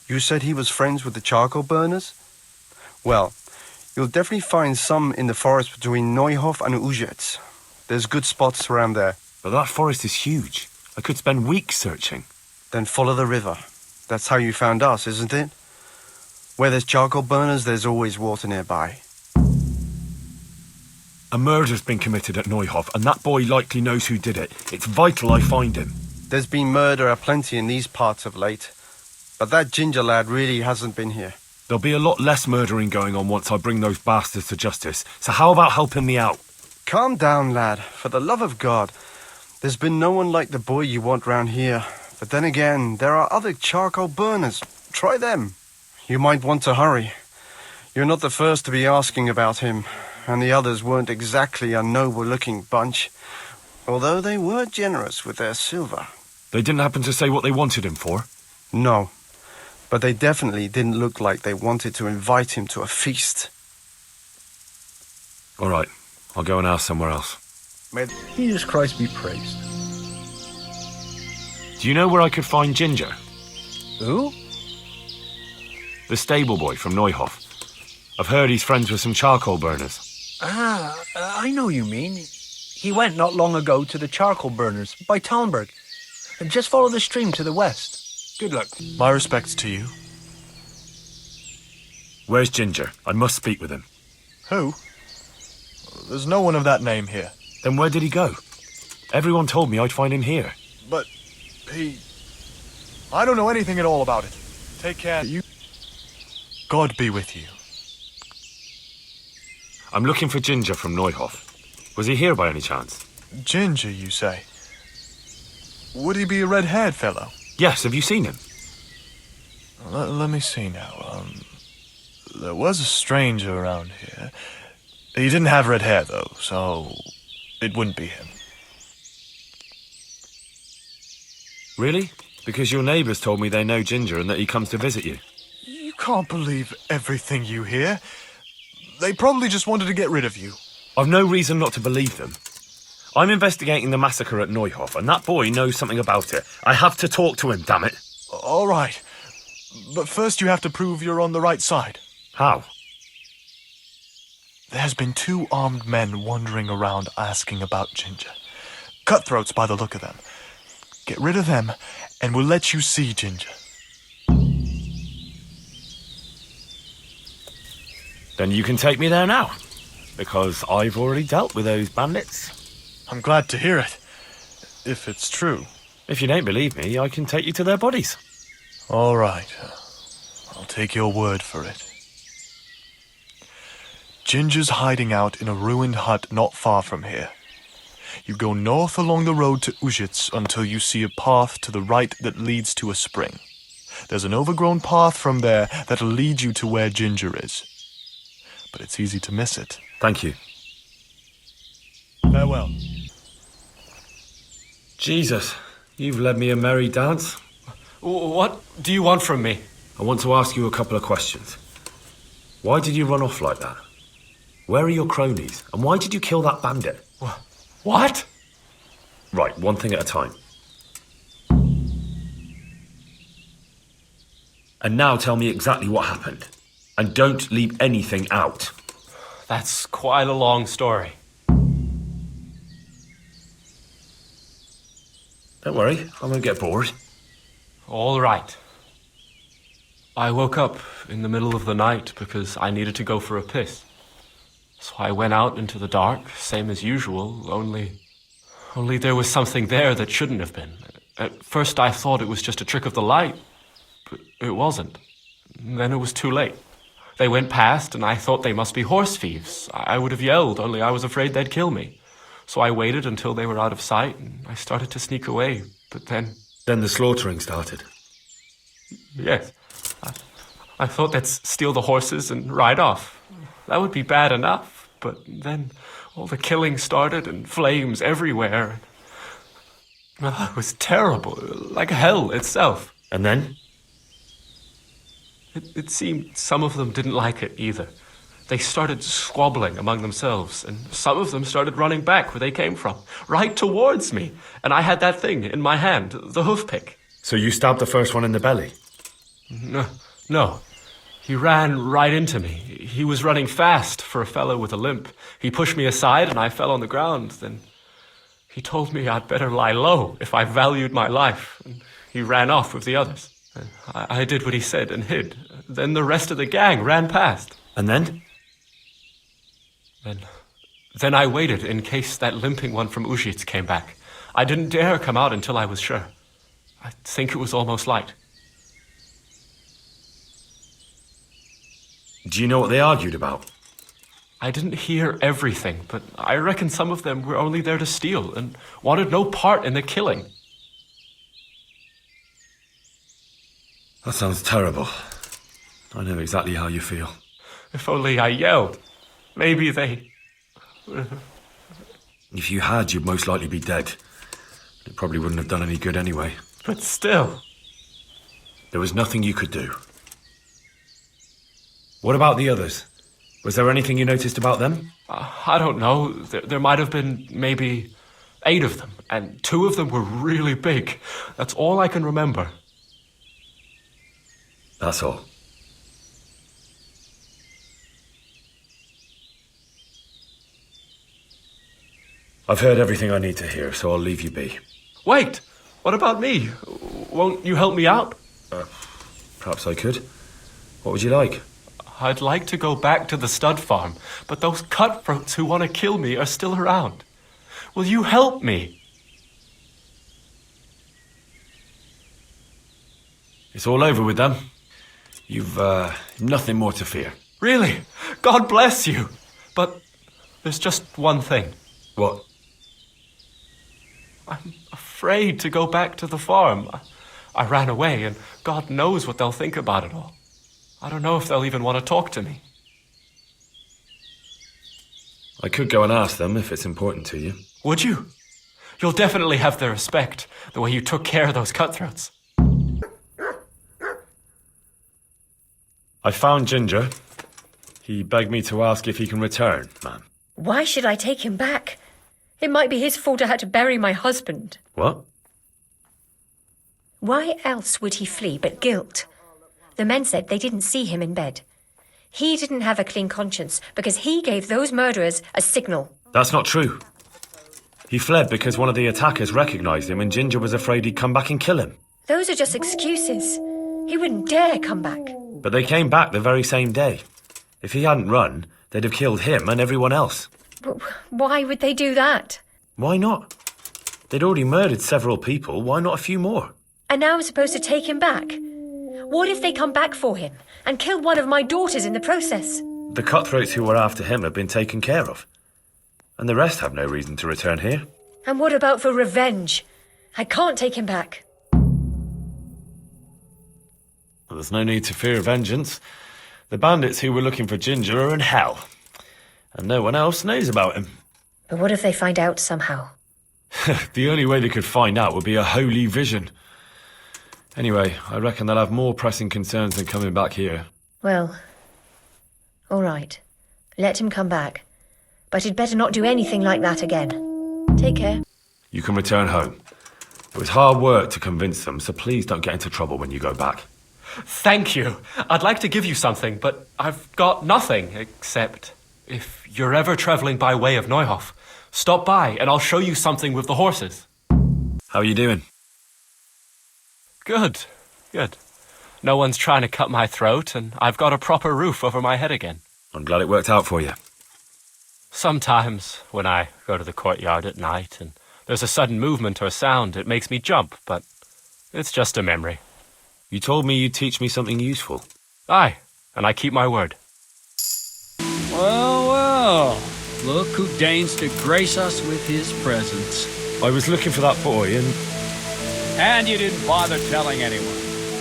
You said he was friends with the charcoal burners? Well, you'll definitely find some in the forest between Neuhof and Ujets. There's good spots around there. But that forest is huge. I could spend weeks searching. Then follow the river. That's how you found us, isn't it? Where there's charcoal burners, there's always water nearby. A murder's been committed at Neuhof, and that boy likely knows who did it. It's vital I find him. There's been murder aplenty in these parts of late. But that Ginger lad really hasn't been here. There'll be a lot less murdering going on once I bring those bastards to justice. So how about helping me out? Calm down, lad. For the love of God. There's been no one like the boy you want round here. But then again, there are other charcoal burners. Try them. You might want to hurry. You're not the first to be asking about him, and the others weren't exactly a noble-looking bunch, although they were generous with their silver. They didn't happen to say what they wanted him for? No, but they definitely didn't look like they wanted to invite him to a feast. All right, I'll go and ask somewhere else. May Jesus Christ be praised. Do you know where I could find Ginger? Who? The stable boy from Neuhof. I've heard he's friends with some charcoal burners. I know you mean. He went not long ago to the charcoal burners by Talmberg. Just follow the stream to the west. Good luck. My respects to you. Where's Ginger? I must speak with him. Who? There's no one of that name here. Then where did he go? Everyone told me I'd find him here. But I don't know anything at all about it. Take care. God be with you. I'm looking for Ginger from Neuhof. Was he here by any chance? Ginger, you say? Would he be a red-haired fellow? Yes, have you seen him? Let me see now. There was a stranger around here. He didn't have red hair, though, so it wouldn't be him. Really? Because your neighbours told me they know Ginger and that he comes to visit you. You can't believe everything you hear. They probably just wanted to get rid of you. I've no reason not to believe them. I'm investigating the massacre at Neuhof, and that boy knows something about it. I have to talk to him, damn it. All right. But first you have to prove you're on the right side. How? There's been 2 armed men wandering around asking about Ginger. Cutthroats by the look of them. Get rid of them, and we'll let you see Ginger. Then you can take me there now, because I've already dealt with those bandits. I'm glad to hear it, if it's true. If you don't believe me, I can take you to their bodies. All right. I'll take your word for it. Ginger's hiding out in a ruined hut not far from here. You go north along the road to Ujits until you see a path to the right that leads to a spring. There's an overgrown path from there that'll lead you to where Ginger is. But it's easy to miss it. Thank you. Farewell. Jesus, you've led me a merry dance. What do you want from me? I want to ask you a couple of questions. Why did you run off like that? Where are your cronies? And why did you kill that bandit? What? Right, one thing at a time. And now tell me exactly what happened. And don't leave anything out. That's quite a long story. Don't worry, I won't get bored. All right. I woke up in the middle of the night because I needed to go for a piss. So I went out into the dark, same as usual, only there was something there that shouldn't have been. At first I thought it was just a trick of the light, but it wasn't. Then it was too late. They went past and I thought they must be horse thieves. I would have yelled, only I was afraid they'd kill me. So I waited until they were out of sight and I started to sneak away, but then... Then the slaughtering started? Yes. I thought they'd steal the horses and ride off. That would be bad enough, but then all the killing started and flames everywhere. It was terrible, like hell itself. And then? It seemed some of them didn't like it either. They started squabbling among themselves, and some of them started running back where they came from, right towards me. And I had that thing in my hand, the hoof pick. So you stabbed the first one in the belly? No. He ran right into me. He was running fast for a fellow with a limp. He pushed me aside and I fell on the ground. Then he told me I'd better lie low if I valued my life. And he ran off with the others. I did what he said and hid. Then the rest of the gang ran past. And then? Then I waited in case that limping one from Ushitz came back. I didn't dare come out until I was sure. I think it was almost light. Do you know what they argued about? I didn't hear everything, but I reckon some of them were only there to steal and wanted no part in the killing. That sounds terrible. I know exactly how you feel. If only I yelled. Maybe they... If you had, you'd most likely be dead. It probably wouldn't have done any good anyway. But still... There was nothing you could do. What about the others? Was there anything you noticed about them? I don't know. There might have been maybe 8 of them, and 2 of them were really big. That's all I can remember. That's all. I've heard everything I need to hear, so I'll leave you be. Wait! What about me? Won't you help me out? Perhaps I could. What would you like? I'd like to go back to the stud farm, but those cutthroats who want to kill me are still around. Will you help me? It's all over with them. You've, nothing more to fear. Really? God bless you! But there's just one thing. What? I'm afraid to go back to the farm. I ran away, and God knows what they'll think about it all. I don't know if they'll even want to talk to me. I could go and ask them if it's important to you. Would you? You'll definitely have their respect, the way you took care of those cutthroats. I found Ginger. He begged me to ask if he can return, ma'am. Why should I take him back? It might be his fault I had to bury my husband. What? Why else would he flee but guilt? The men said they didn't see him in bed. He didn't have a clean conscience because he gave those murderers a signal. That's not true. He fled because one of the attackers recognized him and Ginger was afraid he'd come back and kill him. Those are just excuses. He wouldn't dare come back. But they came back the very same day. If he hadn't run, they'd have killed him and everyone else. But why would they do that? Why not? They'd already murdered several people. Why not a few more? And now I'm supposed to take him back? What if they come back for him and kill one of my daughters in the process? The cutthroats who were after him have been taken care of. And the rest have no reason to return here. And what about for revenge? I can't take him back. Well, there's no need to fear vengeance. The bandits who were looking for Ginger are in hell. And no one else knows about him. But what if they find out somehow? The only way they could find out would be a holy vision. Anyway, I reckon they'll have more pressing concerns than coming back here. Well, all right. Let him come back. But he'd better not do anything like that again. Take care. You can return home. It was hard work to convince them, so please don't get into trouble when you go back. Thank you. I'd like to give you something, but I've got nothing, except if you're ever traveling by way of Neuhof, stop by and I'll show you something with the horses. How are you doing? Good. No one's trying to cut my throat, and I've got a proper roof over my head again. I'm glad it worked out for you. Sometimes, when I go to the courtyard at night and there's a sudden movement or sound, it makes me jump, but it's just a memory. You told me you'd teach me something useful. Aye, and I keep my word. Well, look who deigns to grace us with his presence. I was looking for that boy And you didn't bother telling anyone.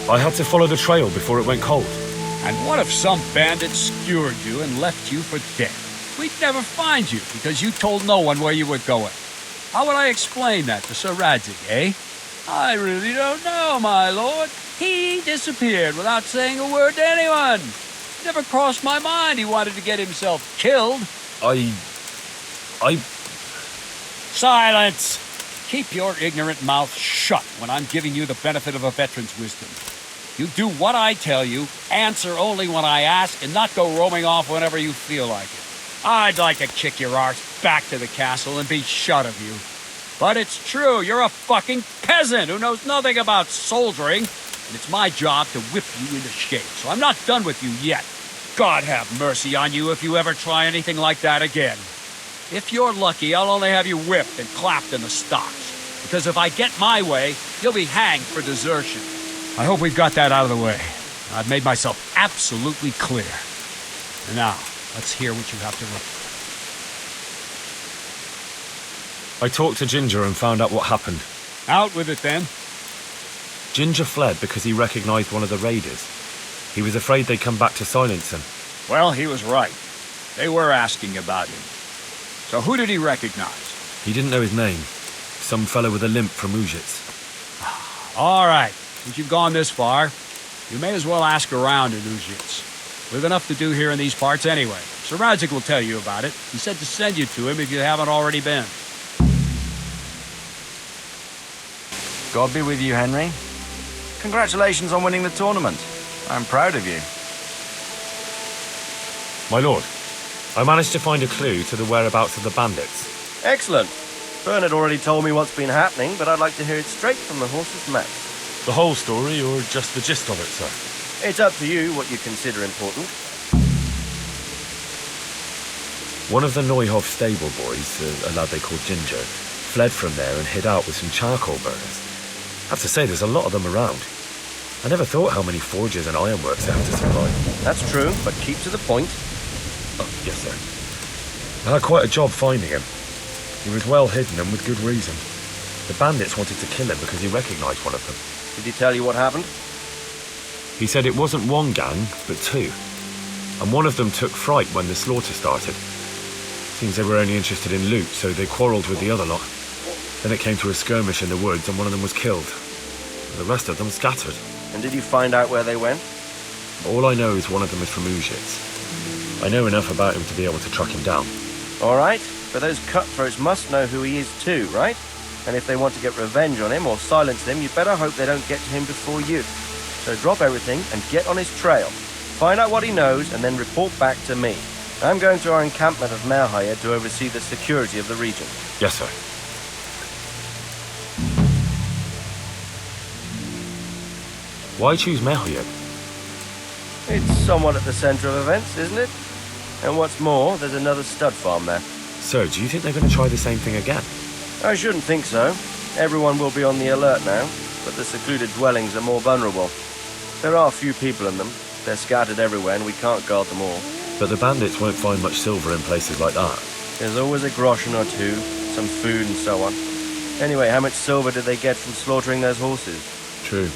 I had to follow the trail before it went cold. And what if some bandit skewered you and left you for dead? We'd never find you because you told no one where you were going. How would I explain that to Sir Radzig, eh? I really don't know, my lord. He disappeared without saying a word to anyone. Never crossed my mind he wanted to get himself killed. Silence! Keep your ignorant mouth shut when I'm giving you the benefit of a veteran's wisdom. You do what I tell you, answer only when I ask, and not go roaming off whenever you feel like it. I'd like to kick your arse back to the castle and be shut of you. But it's true, you're a fucking peasant who knows nothing about soldiering, and it's my job to whip you into shape, so I'm not done with you yet. God have mercy on you if you ever try anything like that again. If you're lucky, I'll only have you whipped and clapped in the stocks, because if I get my way, you'll be hanged for desertion. I hope we've got that out of the way. I've made myself absolutely clear. And now, let's hear what you have to report. I talked to Ginger and found out what happened. Out with it, then. Ginger fled because he recognized one of the raiders. He was afraid they'd come back to silence him. Well, he was right. They were asking about him. So who did he recognize? He didn't know his name. Some fellow with a limp from Ujits. All right. Since you've gone this far, you may as well ask around in Ujits. We've enough to do here in these parts anyway. Sir Radzig will tell you about it. He said to send you to him if you haven't already been. God be with you, Henry. Congratulations on winning the tournament. I'm proud of you. My lord, I managed to find a clue to the whereabouts of the bandits. Excellent. Bernard already told me what's been happening, but I'd like to hear it straight from the horse's mouth. The whole story, or just the gist of it, sir? It's up to you what you consider important. One of the Neuhof stable boys, a lad they called Ginger, fled from there and hid out with some charcoal burners. I have to say, there's a lot of them around. I never thought how many forges and ironworks they have to supply. That's true, but keep to the point. Oh, yes, sir. I had quite a job finding him. He was well hidden and with good reason. The bandits wanted to kill him because he recognized one of them. Did he tell you what happened? He said it wasn't one gang, but two. And one of them took fright when the slaughter started. Seems they were only interested in loot, so they quarreled with the other lot. Then it came to a skirmish in the woods and one of them was killed. The rest of them scattered. And did you find out where they went? All I know is one of them is from Ujits. I know enough about him to be able to track him down. All right, but those cutthroats must know who he is too, right? And if they want to get revenge on him or silence him, you better hope they don't get to him before you. So drop everything and get on his trail. Find out what he knows and then report back to me. I'm going to our encampment of Merhaya to oversee the security of the region. Yes, sir. Why choose Merhaya? It's somewhat at the centre of events, isn't it? And what's more, there's another stud farm there. So, do you think they're going to try the same thing again? I shouldn't think so. Everyone will be on the alert now, but the secluded dwellings are more vulnerable. There are few people in them. They're scattered everywhere and we can't guard them all. But the bandits won't find much silver in places like that. There's always a groschen or two, some food and so on. Anyway, how much silver did they get from slaughtering those horses? True.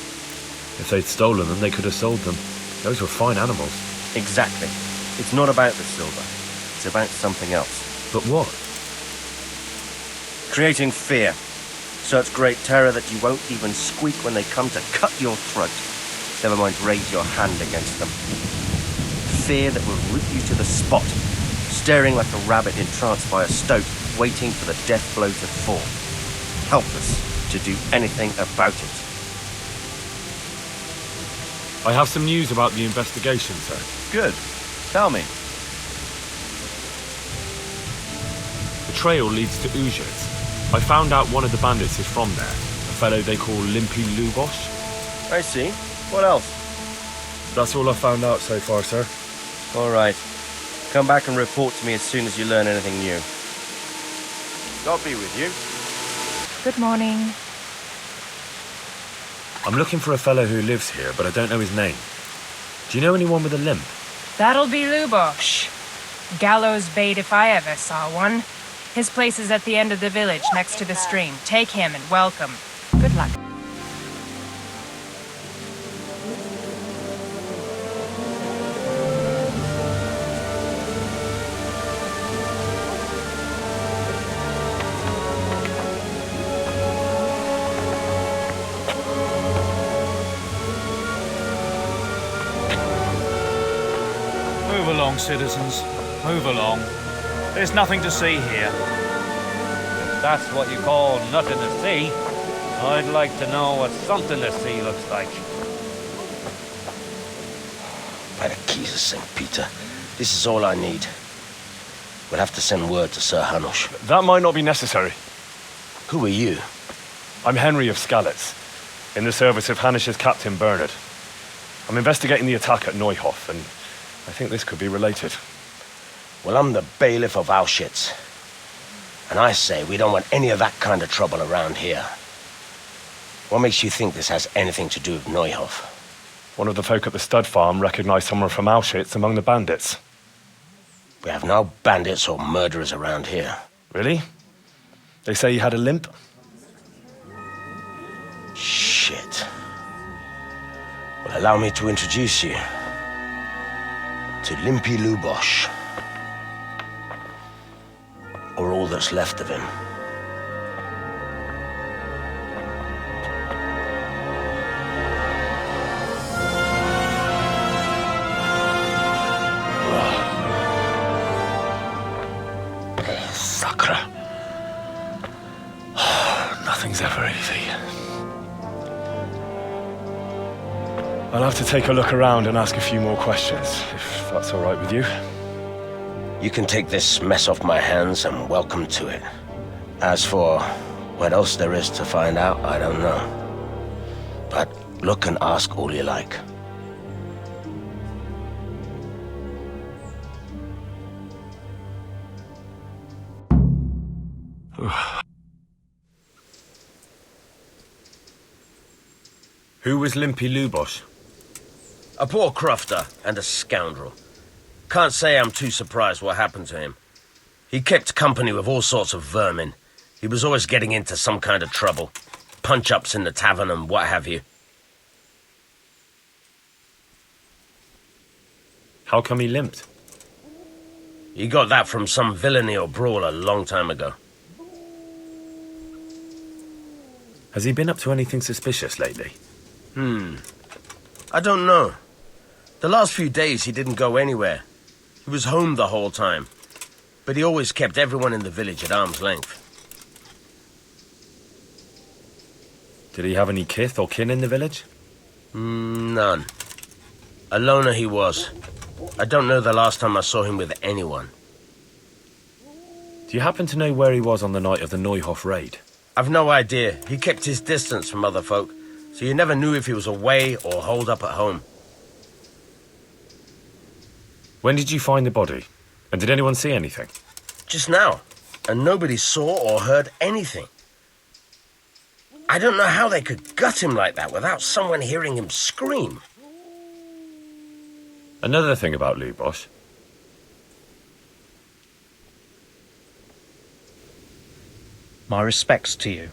If they'd stolen them, they could have sold them. Those were fine animals. Exactly. It's not about the silver. It's about something else. But what? Creating fear. Such great terror that you won't even squeak when they come to cut your throat. Never mind raise your hand against them. Fear that will root you to the spot, staring like a rabbit entranced by a stoat, waiting for the death blow to fall. Helpless to do anything about it. I have some news about the investigation, sir. Good. Tell me. The trail leads to Ujits. I found out one of the bandits is from there, a fellow they call Limpy Lubosh. I see. What else? That's all I found out so far, sir. All right. Come back and report to me as soon as you learn anything new. God be with you. Good morning. I'm looking for a fellow who lives here, but I don't know his name. Do you know anyone with a limp? That'll be Lubosh. Gallows bait if I ever saw one. His place is at the end of the village, next to the stream. Take him and welcome. Good luck. Move along, citizens. Move along. There's nothing to see here. If that's what you call nothing to see, I'd like to know what something to see looks like. By the keys of St. Peter, this is all I need. We'll have to send word to Sir Hanush. That might not be necessary. Who are you? I'm Henry of Skalitz, in the service of Hanush's Captain Bernard. I'm investigating the attack at Neuhof, and I think this could be related. Well, I'm the bailiff of Auschwitz. And I say we don't want any of that kind of trouble around here. What makes you think this has anything to do with Neuhof? One of the folk at the stud farm recognized someone from Auschwitz among the bandits. We have no bandits or murderers around here. Really? They say he had a limp? Shit. Well, allow me to introduce you to Limpy Lubosh. Or all that's left of him. Sacre. Nothing's ever easy. I'll have to take a look around and ask a few more questions, if that's all right with you. You can take this mess off my hands and welcome to it. As for what else there is to find out, I don't know. But look and ask all you like. Who was Limpy Lubosh? A poor crofter and a scoundrel. Can't say I'm too surprised what happened to him. He kept company with all sorts of vermin. He was always getting into some kind of trouble. Punch-ups in the tavern and what have you. How come he limped? He got that from some villainy or brawl a long time ago. Has he been up to anything suspicious lately? I don't know. The last few days he didn't go anywhere. He was home the whole time. But he always kept everyone in the village at arm's length. Did he have any kith or kin in the village? None. A loner he was. I don't know the last time I saw him with anyone. Do you happen to know where he was on the night of the Neuhof raid? I've no idea. He kept his distance from other folk, so you never knew if he was away or holed up at home. When did you find the body? And did anyone see anything? Just now. And nobody saw or heard anything. I don't know how they could gut him like that without someone hearing him scream. Another thing about Lubosh. My respects to you.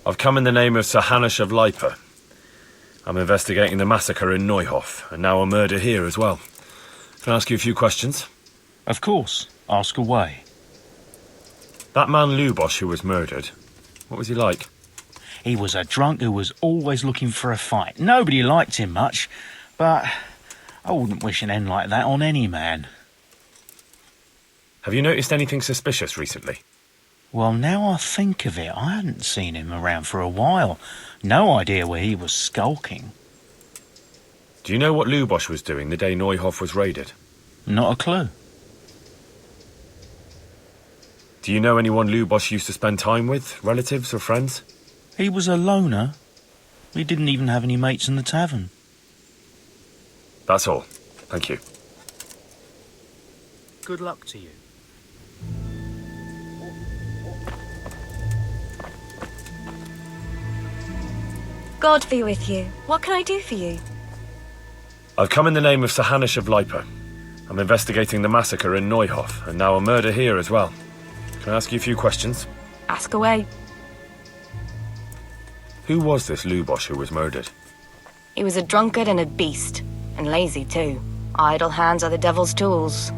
I've come in the name of Sir Hanush of Lipa. I'm investigating the massacre in Neuhof, and now a murder here as well. Can I ask you a few questions? Of course. Ask away. That man Lubosh who was murdered, what was he like? He was a drunk who was always looking for a fight. Nobody liked him much, but I wouldn't wish an end like that on any man. Have you noticed anything suspicious recently? Well, now I think of it, I hadn't seen him around for a while. No idea where he was skulking. Do you know what Lubosch was doing the day Neuhof was raided? Not a clue. Do you know anyone Lubosch used to spend time with? Relatives or friends? He was a loner. He didn't even have any mates in the tavern. That's all. Thank you. Good luck to you. God be with you. What can I do for you? I've come in the name of Sir Hanush of Lipa. I'm investigating the massacre in Neuhof, and now a murder here as well. Can I ask you a few questions? Ask away. Who was this Lubosch who was murdered? He was a drunkard and a beast. And lazy, too. Idle hands are the devil's tools.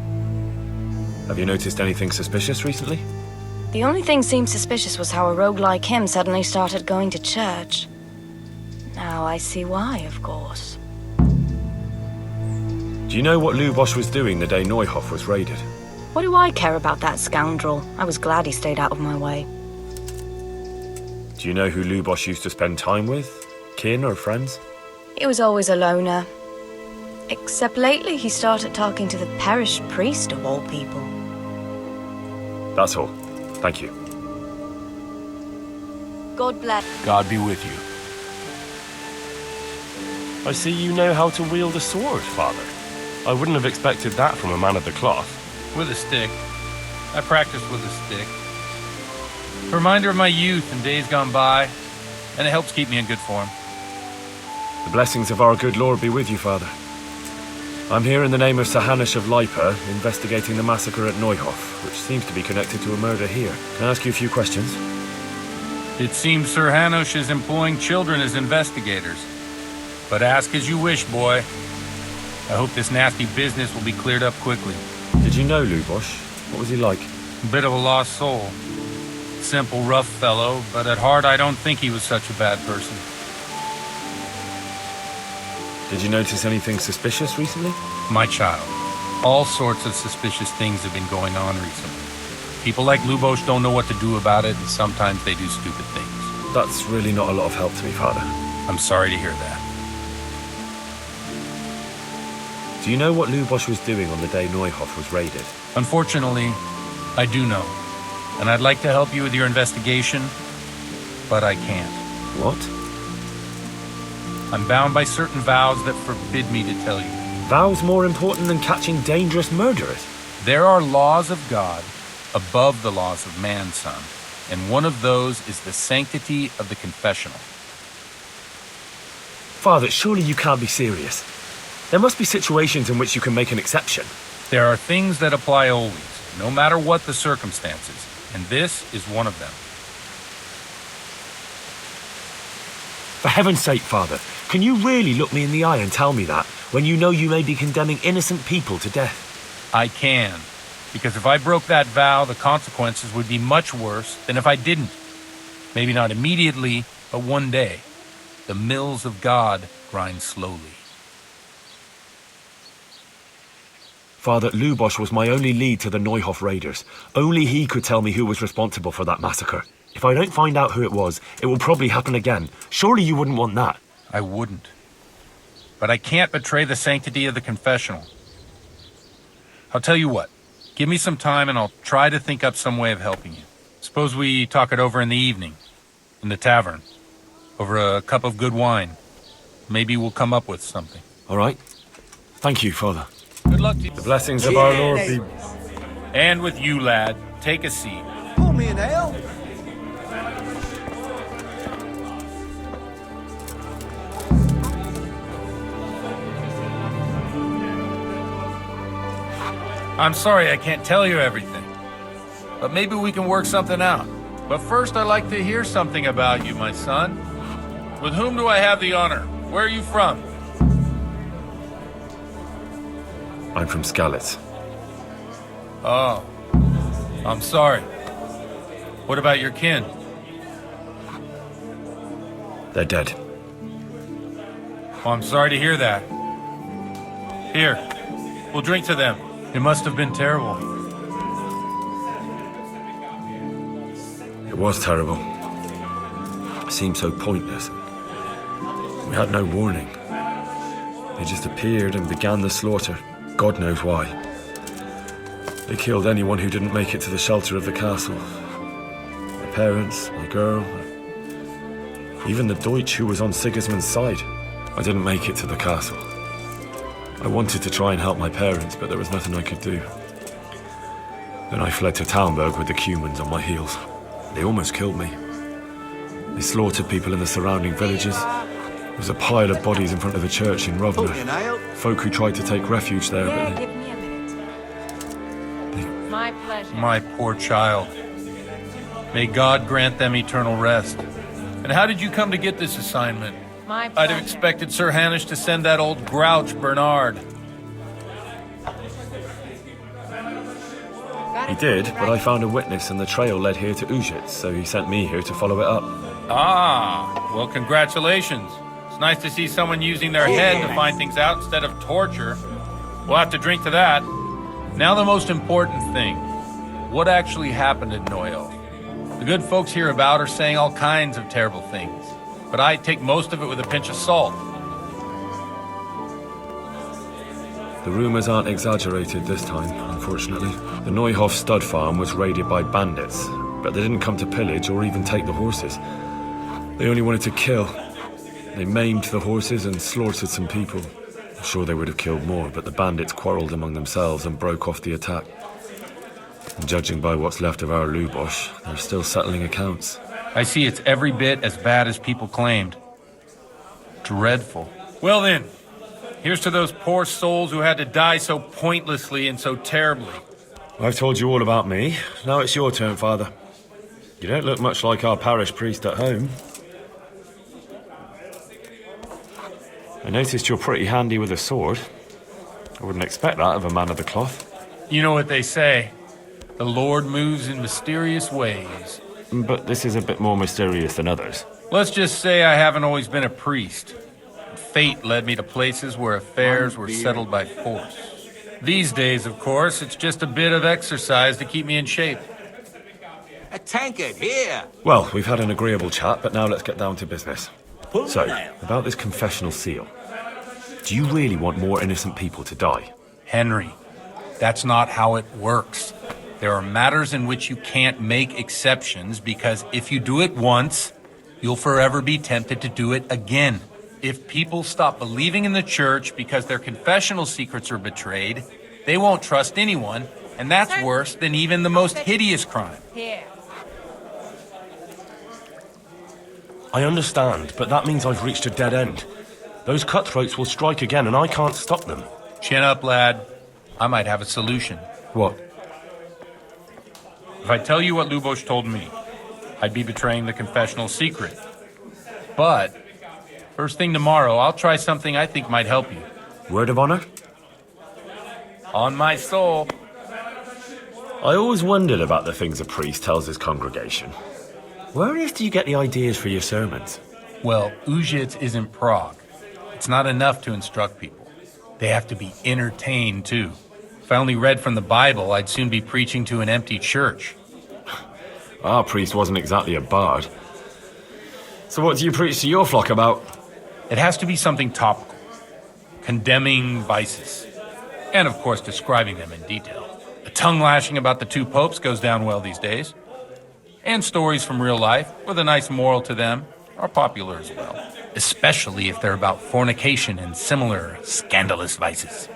Have you noticed anything suspicious recently? The only thing seemed suspicious was how a rogue like him suddenly started going to church. Now I see why, of course. Do you know what Lubosch was doing the day Neuhof was raided? What do I care about that scoundrel? I was glad he stayed out of my way. Do you know who Lubosch used to spend time with? Kin or friends? He was always a loner. Except lately he started talking to the parish priest of all people. That's all. Thank you. God bless. God be with you. I see you know how to wield a sword, Father. I wouldn't have expected that from a man of the cloth. With a stick. I practice with a stick. A reminder of my youth and days gone by, and it helps keep me in good form. The blessings of our good Lord be with you, Father. I'm here in the name of Sir Hanush of Lipa, investigating the massacre at Neuhof, which seems to be connected to a murder here. Can I ask you a few questions? It seems Sir Hanush is employing children as investigators. But ask as you wish, boy. I hope this nasty business will be cleared up quickly. Did you know Lubosch? What was he like? A bit of a lost soul. Simple, rough fellow, but at heart I don't think he was such a bad person. Did you notice anything suspicious recently? My child, all sorts of suspicious things have been going on recently. People like Lubosch don't know what to do about it, and sometimes they do stupid things. That's really not a lot of help to me, Father. I'm sorry to hear that. Do you know what Lubosch was doing on the day Neuhof was raided? Unfortunately, I do know. And I'd like to help you with your investigation, but I can't. What? I'm bound by certain vows that forbid me to tell you. Vows more important than catching dangerous murderers? There are laws of God above the laws of man, son. And one of those is the sanctity of the confessional. Father, surely you can't be serious. There must be situations in which you can make an exception. There are things that apply always, no matter what the circumstances, and this is one of them. For heaven's sake, Father, can you really look me in the eye and tell me that, when you know you may be condemning innocent people to death? I can, because if I broke that vow, the consequences would be much worse than if I didn't. Maybe not immediately, but one day. The mills of God grind slowly. Father, Lubosch was my only lead to the Neuhof raiders. Only he could tell me who was responsible for that massacre. If I don't find out who it was, it will probably happen again. Surely you wouldn't want that. I wouldn't. But I can't betray the sanctity of the confessional. I'll tell you what. Give me some time and I'll try to think up some way of helping you. Suppose we talk it over in the evening, in the tavern, over a cup of good wine. Maybe we'll come up with something. All right. Thank you, Father. Good luck to you. The blessings of our Lord be... And with you, lad. Take a seat. Pour me an ale. I'm sorry I can't tell you everything. But maybe we can work something out. But first I'd like to hear something about you, my son. With whom do I have the honor? Where are you from? I'm from Skalitz. Oh, I'm sorry. What about your kin? They're dead. Oh, I'm sorry to hear that. Here, we'll drink to them. It must have been terrible. It was terrible. It seemed so pointless. We had no warning. They just appeared and began the slaughter. God knows why. They killed anyone who didn't make it to the shelter of the castle. My parents, my girl, even the Deutsch who was on Sigismund's side. I didn't make it to the castle. I wanted to try and help my parents, but there was nothing I could do. Then I fled to Talmberg with the Cumans on my heels. They almost killed me. They slaughtered people in the surrounding villages. There was a pile of bodies in front of the church in Rovno. Folk who tried to take refuge there, but Give me a minute. My pleasure. My poor child. May God grant them eternal rest. And how did you come to get this assignment? My I'd pleasure. have expected Sir Hanish to send that old grouch Bernard. he did, but I found a witness and the trail led here to Ujits, so he sent me here to follow it up. Ah, well, congratulations. It's nice to see someone using their head to find things out instead of torture. We'll have to drink to that. Now the most important thing. What actually happened in Noyo? The good folks hereabout are saying all kinds of terrible things, but I take most of it with a pinch of salt. The rumours aren't exaggerated this time, unfortunately. The Neuhof stud farm was raided by bandits, but they didn't come to pillage or even take the horses. They only wanted to kill. They maimed the horses and slaughtered some people. I'm sure they would have killed more, but the bandits quarrelled among themselves and broke off the attack. And judging by what's left of our Lubosh, they're still settling accounts. I see it's every bit as bad as people claimed. Dreadful. Well then, here's to those poor souls who had to die so pointlessly and so terribly. I've told you all about me. Now it's your turn, Father. You don't look much like our parish priest at home. I noticed you're pretty handy with a sword. I wouldn't expect that of a man of the cloth. You know what they say. The Lord moves in mysterious ways. But this is a bit more mysterious than others. Let's just say I haven't always been a priest. Fate led me to places where affairs were settled by force. These days, of course, it's just a bit of exercise to keep me in shape. A tankard here. Well, we've had an agreeable chat, but now let's get down to business. So, about this confessional seal. Do you really want more innocent people to die? Henry, that's not how it works. There are matters in which you can't make exceptions because if you do it once, you'll forever be tempted to do it again. If people stop believing in the church because their confessional secrets are betrayed, they won't trust anyone, and that's worse than even the most hideous crime. Here. I understand, but that means I've reached a dead end. Those cutthroats will strike again, and I can't stop them. Chin up, lad. I might have a solution. What? If I tell you what Lubosh told me, I'd be betraying the confessional secret. But first thing tomorrow, I'll try something I think might help you. Word of honor? On my soul. I always wondered about the things a priest tells his congregation. Where on earth do you get the ideas for your sermons? Well, Ujits isn't Prague. It's not enough to instruct people. They have to be entertained, too. If I only read from the Bible, I'd soon be preaching to an empty church. Our priest wasn't exactly a bard. So what do you preach to your flock about? It has to be something topical. Condemning vices. And, of course, describing them in detail. A tongue lashing about the two popes goes down well these days. And stories from real life, with a nice moral to them, are popular as well. Especially if they're about fornication and similar scandalous vices.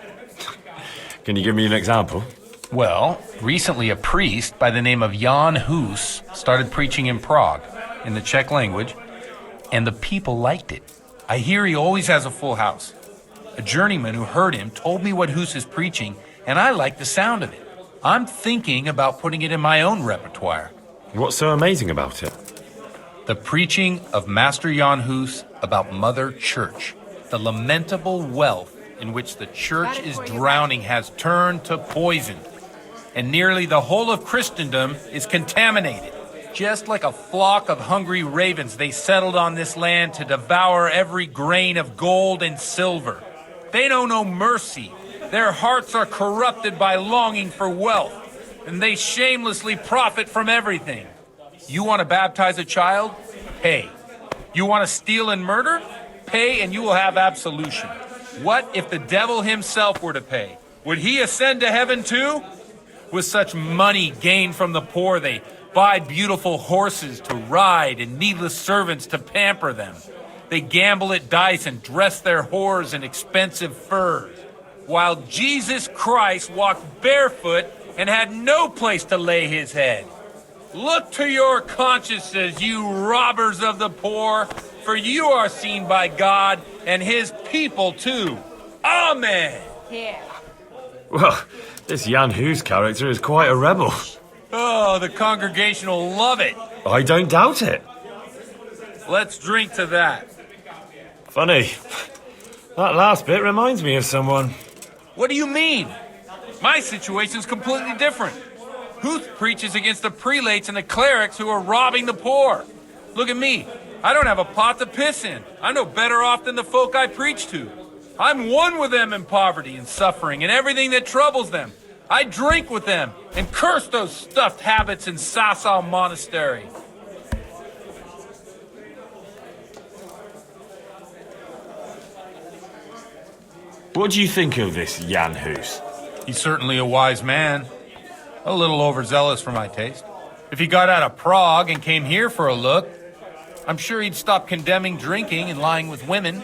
Can you give me an example? Well, recently a priest by the name of Jan Hus started preaching in Prague, in the Czech language, and the people liked it. I hear he always has a full house. A journeyman who heard him told me what Hus is preaching, and I like the sound of it. I'm thinking about putting it in my own repertoire. What's so amazing about it? The preaching of Master Jan Hus about Mother Church. The lamentable wealth in which the church is drowning has turned to poison. And nearly the whole of Christendom is contaminated. Just like a flock of hungry ravens, they settled on this land to devour every grain of gold and silver. They know no mercy. Their hearts are corrupted by longing for wealth, and they shamelessly profit from everything. You want to baptize a child? Pay. You want to steal and murder? Pay and you will have absolution. What if the devil himself were to pay? Would he ascend to heaven too? With such money gained from the poor, they buy beautiful horses to ride and needless servants to pamper them. They gamble at dice and dress their whores in expensive furs. While Jesus Christ walked barefoot and had no place to lay his head. Look to your consciences, you robbers of the poor, for you are seen by God and his people too. Amen. Here. Well, this Jan Hus character is quite a rebel. Oh, the congregation will love it. I don't doubt it. Let's drink to that. Funny. That last bit reminds me of someone. What do you mean? My situation's completely different. Huth preaches against the prelates and the clerics who are robbing the poor. Look at me. I don't have a pot to piss in. I'm no better off than the folk I preach to. I'm one with them in poverty and suffering and everything that troubles them. I drink with them and curse those stuffed habits in Sasau Monastery. What do you think of this Jan Hus? He's certainly a wise man. A little overzealous for my taste. If he got out of Prague and came here for a look, I'm sure he'd stop condemning drinking and lying with women.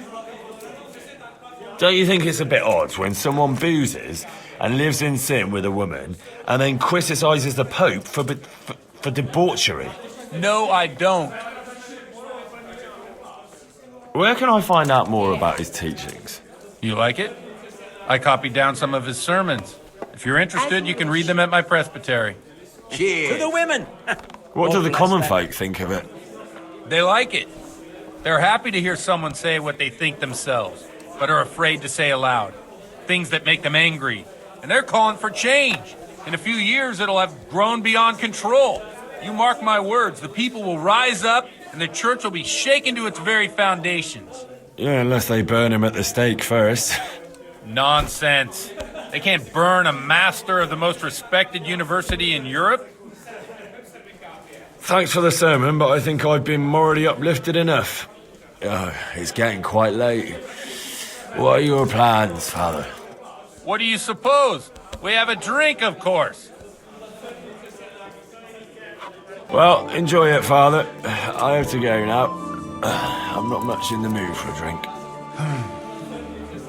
Don't you think it's a bit odd when someone boozes and lives in sin with a woman and then criticises the Pope for debauchery? No, I don't. Where can I find out more about his teachings? You like it? I copied down some of his sermons. If you're interested, you can read them at my presbytery. Cheers. To the women! What do the common folk think of it? They like it. They're happy to hear someone say what they think themselves, but are afraid to say aloud. Things that make them angry. And they're calling for change. In a few years, it'll have grown beyond control. You mark my words, the people will rise up, and the church will be shaken to its very foundations. Yeah, unless they burn him at the stake first. Nonsense. They can't burn a master of the most respected university in Europe. Thanks for the sermon, but I think I've been morally uplifted enough. Oh, it's getting quite late. What are your plans, Father? What do you suppose? We have a drink, of course. Well, enjoy it, Father. I have to go now. I'm not much in the mood for a drink.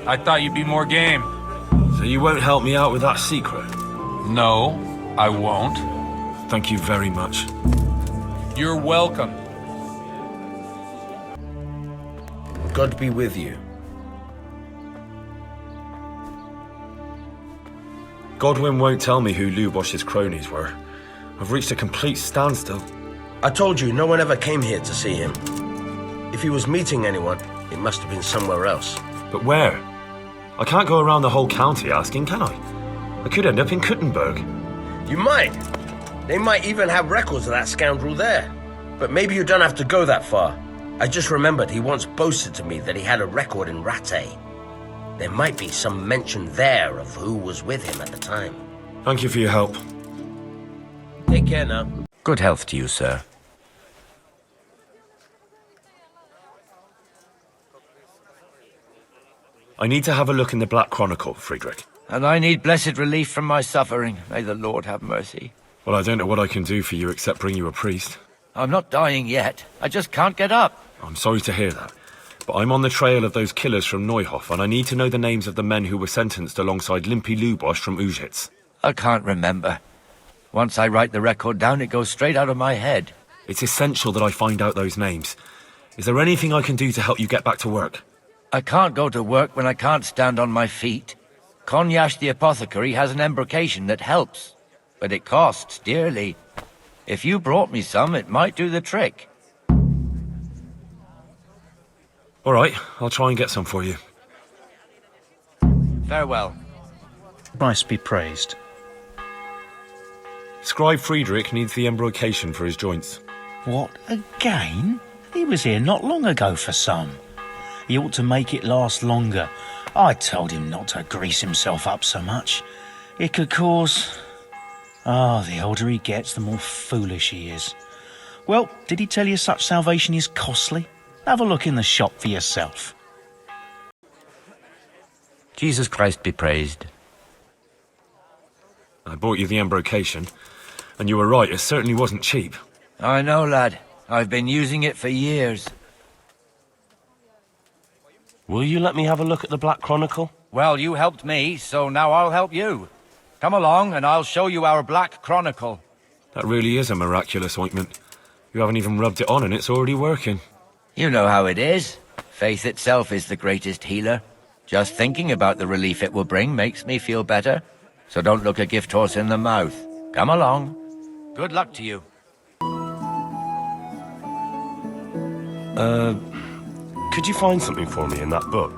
I thought you'd be more game. So you won't help me out with that secret? No, I won't. Thank you very much. You're welcome. God be with you. Godwin won't tell me who Lubosh's cronies were. I've reached a complete standstill. I told you, no one ever came here to see him. If he was meeting anyone, it must have been somewhere else. But where? I can't go around the whole county asking, can I? I could end up in Kuttenberg. You might. They might even have records of that scoundrel there. But maybe you don't have to go that far. I just remembered he once boasted to me that he had a record in Rattay. There might be some mention there of who was with him at the time. Thank you for your help. Take care now. Good health to you, sir. I need to have a look in the Black Chronicle, Friedrich. And I need blessed relief from my suffering. May the Lord have mercy. Well, I don't know what I can do for you except bring you a priest. I'm not dying yet. I just can't get up. I'm sorry to hear that. But I'm on the trail of those killers from Neuhof, and I need to know the names of the men who were sentenced alongside Limpy Lubosh from Ujitz. I can't remember. Once I write the record down, it goes straight out of my head. It's essential that I find out those names. Is there anything I can do to help you get back to work? I can't go to work when I can't stand on my feet. Konyash the apothecary has an embrocation that helps, but it costs dearly. If you brought me some, it might do the trick. All right, I'll try and get some for you. Farewell. Christ be praised. Scribe Friedrich needs the embrocation for his joints. What, again? He was here not long ago for some. He ought to make it last longer. I told him not to grease himself up so much. It could cause... the older he gets, the more foolish he is. Well, did he tell you such salvation is costly? Have a look in the shop for yourself. Jesus Christ be praised. I bought you the embrocation, and you were right, it certainly wasn't cheap. I know, lad. I've been using it for years. Will you let me have a look at the Black Chronicle? Well, you helped me, so now I'll help you. Come along, and I'll show you our Black Chronicle. That really is a miraculous ointment. You haven't even rubbed it on and it's already working. You know how it is. Faith itself is the greatest healer. Just thinking about the relief it will bring makes me feel better. So don't look a gift horse in the mouth. Come along. Good luck to you. Could you find something for me in that book?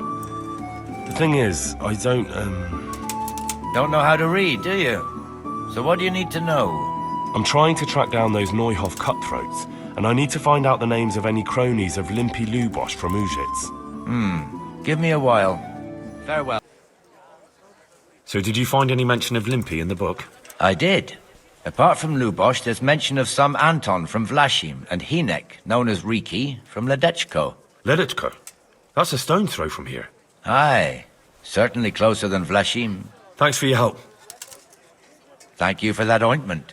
The thing is, I don't Don't know how to read, do you? So what do you need to know? I'm trying to track down those Neuhoff cutthroats, and I need to find out the names of any cronies of Limpy Lubosh from Ujits. Give me a while. Farewell. So did you find any mention of Limpy in the book? I did. Apart from Lubosh, there's mention of some Anton from Vlashim and Hinek, known as Riki, from Ledechko. Ledechko? That's a stone's throw from here. Aye. Certainly closer than Vlashim. Thanks for your help. Thank you for that ointment.